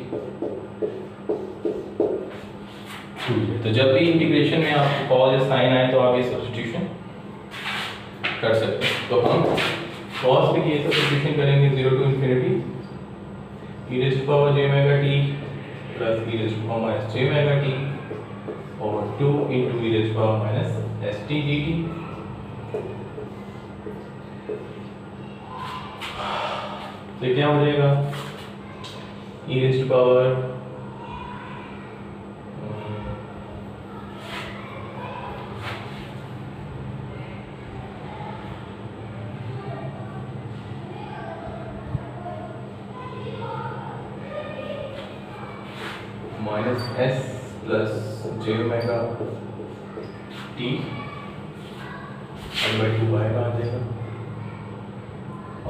A: तो जब भी इंटीग्रेशन में आपको cos या sin आए तो आप ये सब्स्टिट्यूशन कर सकते हैं। तो हम cos के लिए सब्स्टिट्यूशन करेंगे 0 to infinity e raise to power j omega t plus e raise to power minus j omega t और 2 into e raise to power minus st dt। तो क्या हो जाएगा e raise to power minus s plus j omega t 1/2 आएगा आ जाएगा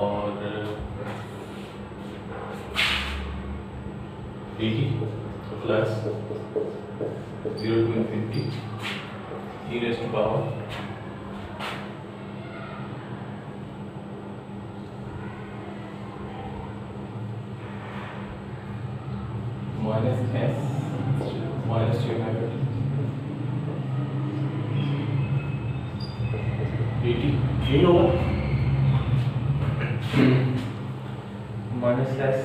A: और d t plus 0 to infinity e raised to power minus s minus j omega t d t यही होगा minus s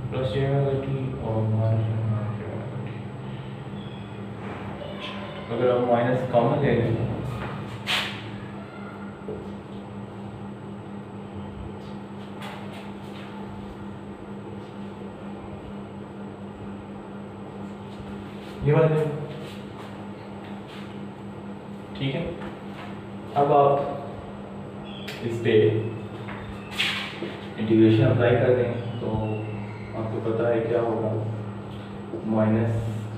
A: plus j omega T और minus j omega T. अगर आप minus common ले लें ये बात है, ठीक है। अब आप इस पे इंटीग्रेशन अप्लाई कर दें तो आपको पता है क्या होगा, minus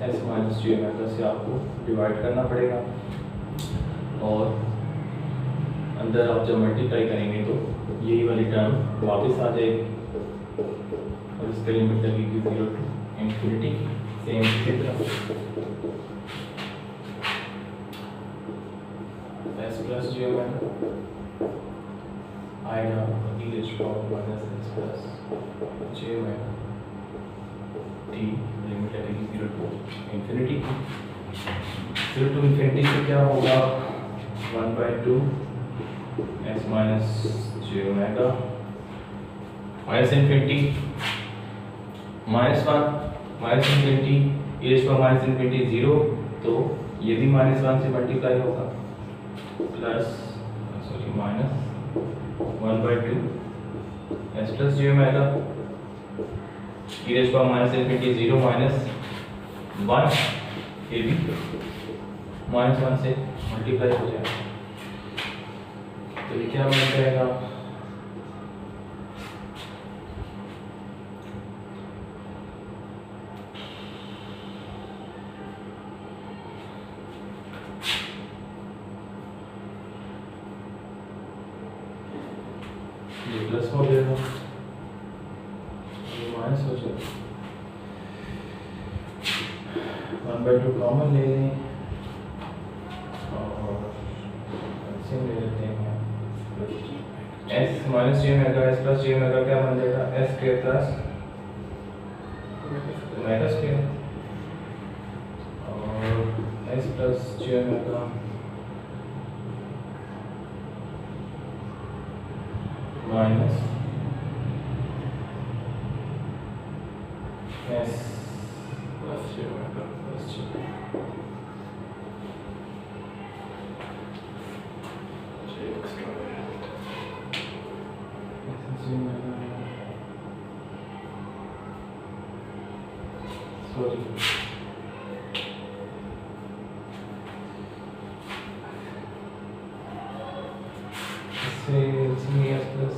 A: s minus j omega से आपको डिवाइड करना पड़ेगा और अंदर आप जब मल्टीप्लाई करेंगे तो यही वाली टर्म वापस आ जाएगी और इसका लिमिट लगेगी 0 to infinity सेम इसी तरह एस प्लस जे ओमेगा आएगा e raise to power minus s plus j omega t limit लगेगी 0 to infinity 0 to infinity से क्या होगा 1/2 s minus j omega minus infinity -1 minus infinity e raise to power minus infinity 0 तो ये भी -1 से multiply होगा plus sorry minus 1/2 s plus j omega e raise to power minus infinity 0 minus 1 ये भी -1 से मल्टीप्लाई हो जाएगा तो ये क्या बन जाएगा ये प्लस हो जाएगा ये माइनस हो जाएगा 1/2 कॉमन ले लें और ऐसे ले लेते हैं S minus j omega S plus j omega क्या बन जाएगा S square plus omega square और S plus j omega minus s plus j omega plus जे सॉरी इससे S plus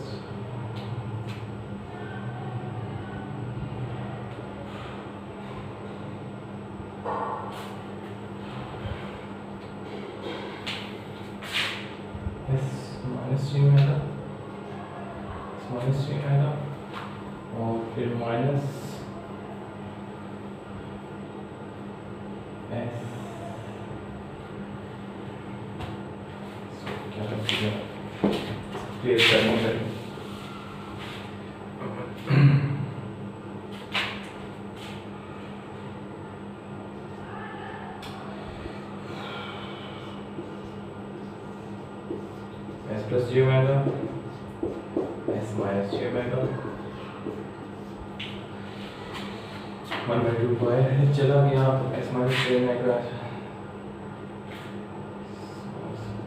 A: j omega minus j omega और फिर minus S क्या clear करने का S plus j omega S minus j omega 1/2 बाहर चला गया S minus j omega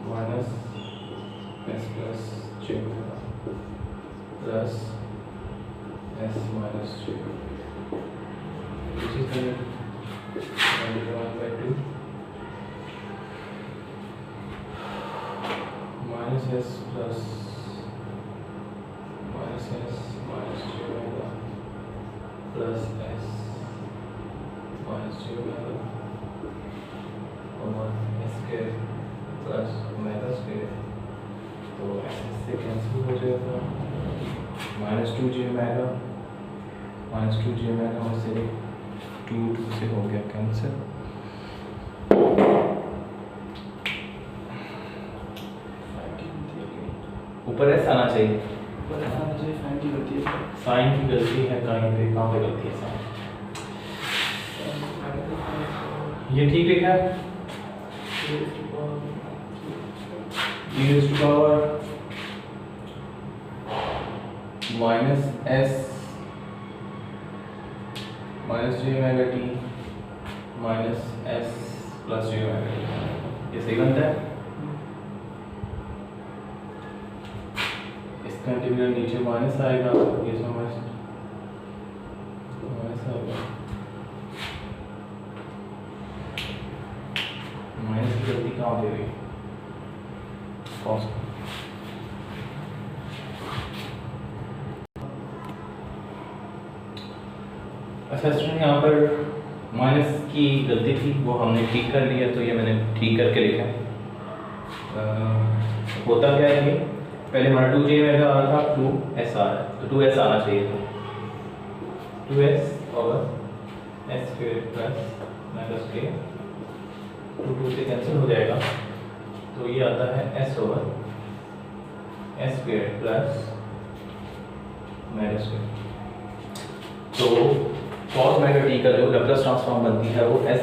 A: minus s plus j omega plus s minus j, which is the divided by 2 minus s plus minus s minus j omega plus s minus j omega और s square plus omega square, तो s से cancel हो जाएगा, minus 2j omega और से 2 से हो गया कैंसिल। ऊपर s आना चाहिए,
B: साइन की गलती है।
A: साइन की गलती है कहीं पे, कहाँ पे गलती है साइन? ये ठीक लिखा है, e raised to power minus s minus j omega t minus s plus j omega t, ये सही बनता है। इसका इंटीग्रल नीचे माइनस आएगा, ये माइनस आएगा, माइनस की गलती कहाँ पे हुई? कॉस अच्छा स्टूडेंट, यहाँ पर माइनस की गलती थी, वो हमने ठीक कर लिया, तो ये मैंने ठीक करके लिखा है। होता क्या है कि पहले हमारा 2j omega आ रहा था, 2s आ रहा है, तो 2s आना चाहिए था, 2s और s square plus omega square, 2 से कैंसिल हो जाएगा, तो ये आता है s over s square plus omega square. तो cos omega t का जो लैप्लास ट्रांसफॉर्म बनती है वो s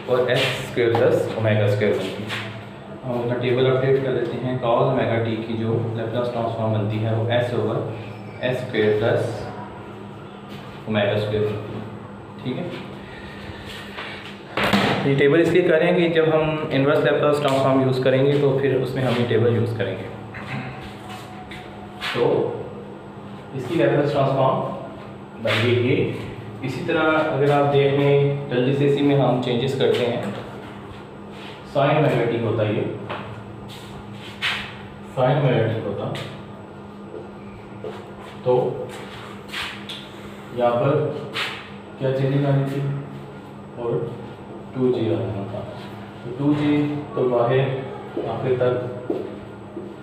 A: और s square plus omega square बनती है। हम अपना टेबल अपडेट कर लेते हैं। cos omega t की जो लैप्लास ट्रांसफॉर्म बनती है वो s over s square plus omega square बनती है, ठीक है। ये टेबल इसलिए करें कि जब हम इनवर्स लैप्लास ट्रांसफॉर्म यूज़ करेंगे तो फिर उसमें हम ये टेबल यूज़ करेंगे। तो इसकी लैप्लास ट्रांसफॉर्म बन गई ये। इसी तरह अगर आप देख लें जल्दी से इसी में हम चेंजेस करते हैं, साइन ओमेगा टी होता है, ये साइन ओमेगा टी होता, तो यहाँ पर क्या चेंजिंग आनी थी और 2j आना था, तो 2j तो बाहर आखिर तक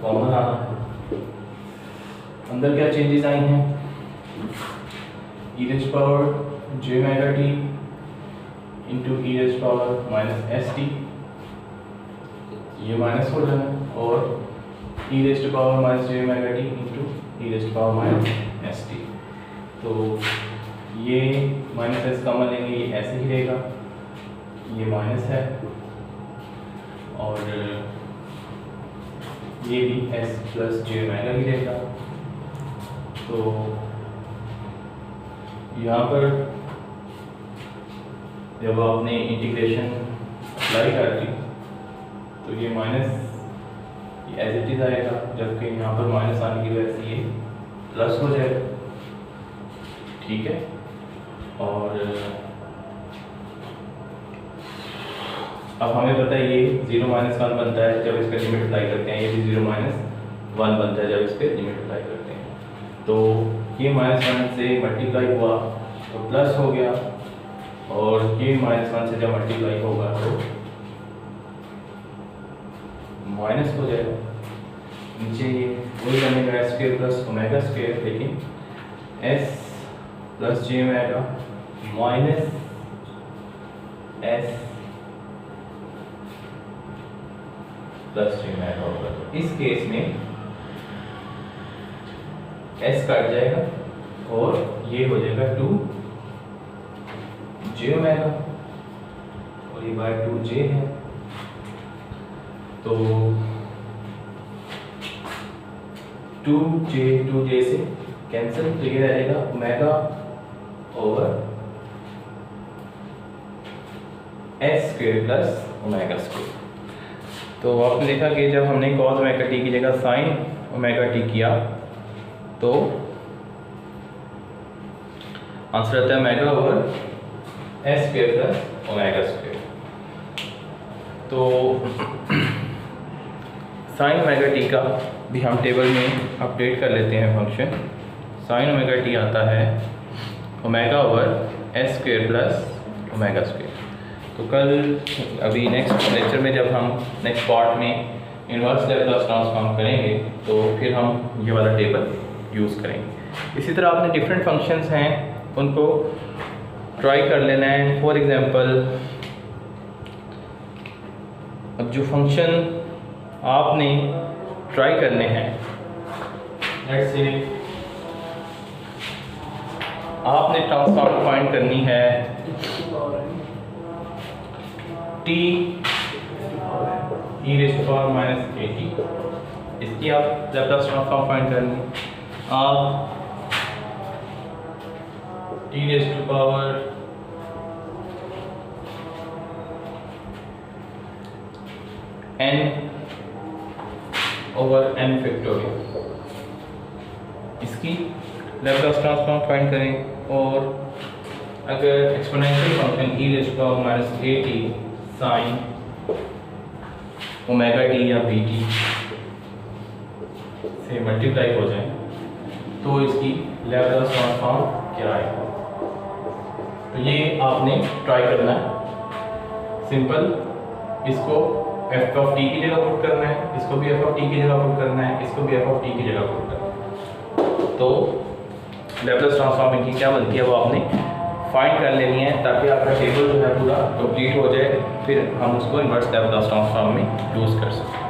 A: कॉमन आना है। अंदर क्या चेंजेस आई हैं, e raised power j omega t into e raised power minus st, ये माइनस हो जाना, और e raised power minus j omega t into e raised power minus st, तो ये माइनस s कॉमन लेंगे, ये ऐसे ही रहेगा, ये माइनस है, और ये भी s प्लस j omega ही रहेगा। तो यहाँ पर जब आपने इंटीग्रेशन अप्लाई कर दी तो ये माइनस एज इट इज आएगा, जबकि यहाँ पर माइनस आने की वजह से ये प्लस हो जाएगा, ठीक है। और अब हमें पता है ये 0 - 1 बनता है जब इस पर लिमिट अप्लाई करते हैं, ये भी 0 - 1 बनता है जब इस पर लिमिट अप्लाई करते हैं। तो ये -1 से मल्टीप्लाई हुआ तो प्लस हो गया, और ये -1 से जब मल्टीप्लाई होगा तो माइनस हो जाएगा। नीचे ये वही बनेगा s square plus omega square, लेकिन s plus j omega minus s plus j omega होगा। तो इस केस में s कट जाएगा और ये हो जाएगा 2j ओमेगा, और ये बाय 2j है, तो 2j से कैंसिल, तो ये रहेगा omega over s square plus omega square. तो आपने देखा कि जब हमने cos ओमेगा t की जगह sin ओमेगा t किया तो आंसर आता है omega over S square plus omega square. तो साइन ओमेगा टी का भी हम टेबल में अपडेट कर लेते हैं फंक्शन। साइन ओमेगा टी आता है omega over S square plus omega square. तो कल अभी नेक्स्ट लेक्चर में जब हम नेक्स्ट पार्ट में इन्वर्स लैप्लास ट्रांसफॉर्म करेंगे तो फिर हम ये वाला टेबल यूज़ करेंगे। इसी तरह आपने डिफरेंट फंक्शंस हैं उनको ट्राई कर लेना है। फॉर एग्जांपल अब जो फंक्शन आपने ट्राई करने हैं, लेट्स से आपने ट्रांसफॉर्म फाइंड करनी है t e raise to power minus at, इसकी आप लैप्लास ट्रांसफॉर्म फाइंड करनी। आप t raise to power n over n factorial इसकी लैप्लास ट्रांसफॉर्म फाइंड करें। और अगर exponential function e raise to power minus at sine omega t या b t से मल्टीप्लाई हो जाए तो इसकी लैप्लास ट्रांसफॉर्म क्या आएगा। तो ये आपने ट्राई करना है। सिंपल, इसको एफ ऑफ टी की जगह पुट करना है, इसको भी एफ ऑफ टी की जगह पुट करना है, इसको भी एफ ऑफ टी की जगह पुट करना है। तो लैप्लास ट्रांसफॉर्म की क्या बनती है वो आपने फाइंड कर लेनी है ताकि आपका टेबल जो है पूरा कंप्लीट हो जाए, फिर हम उसको इन्वर्स लैप्लास ट्रांसफॉर्म में यूज़ कर सकें।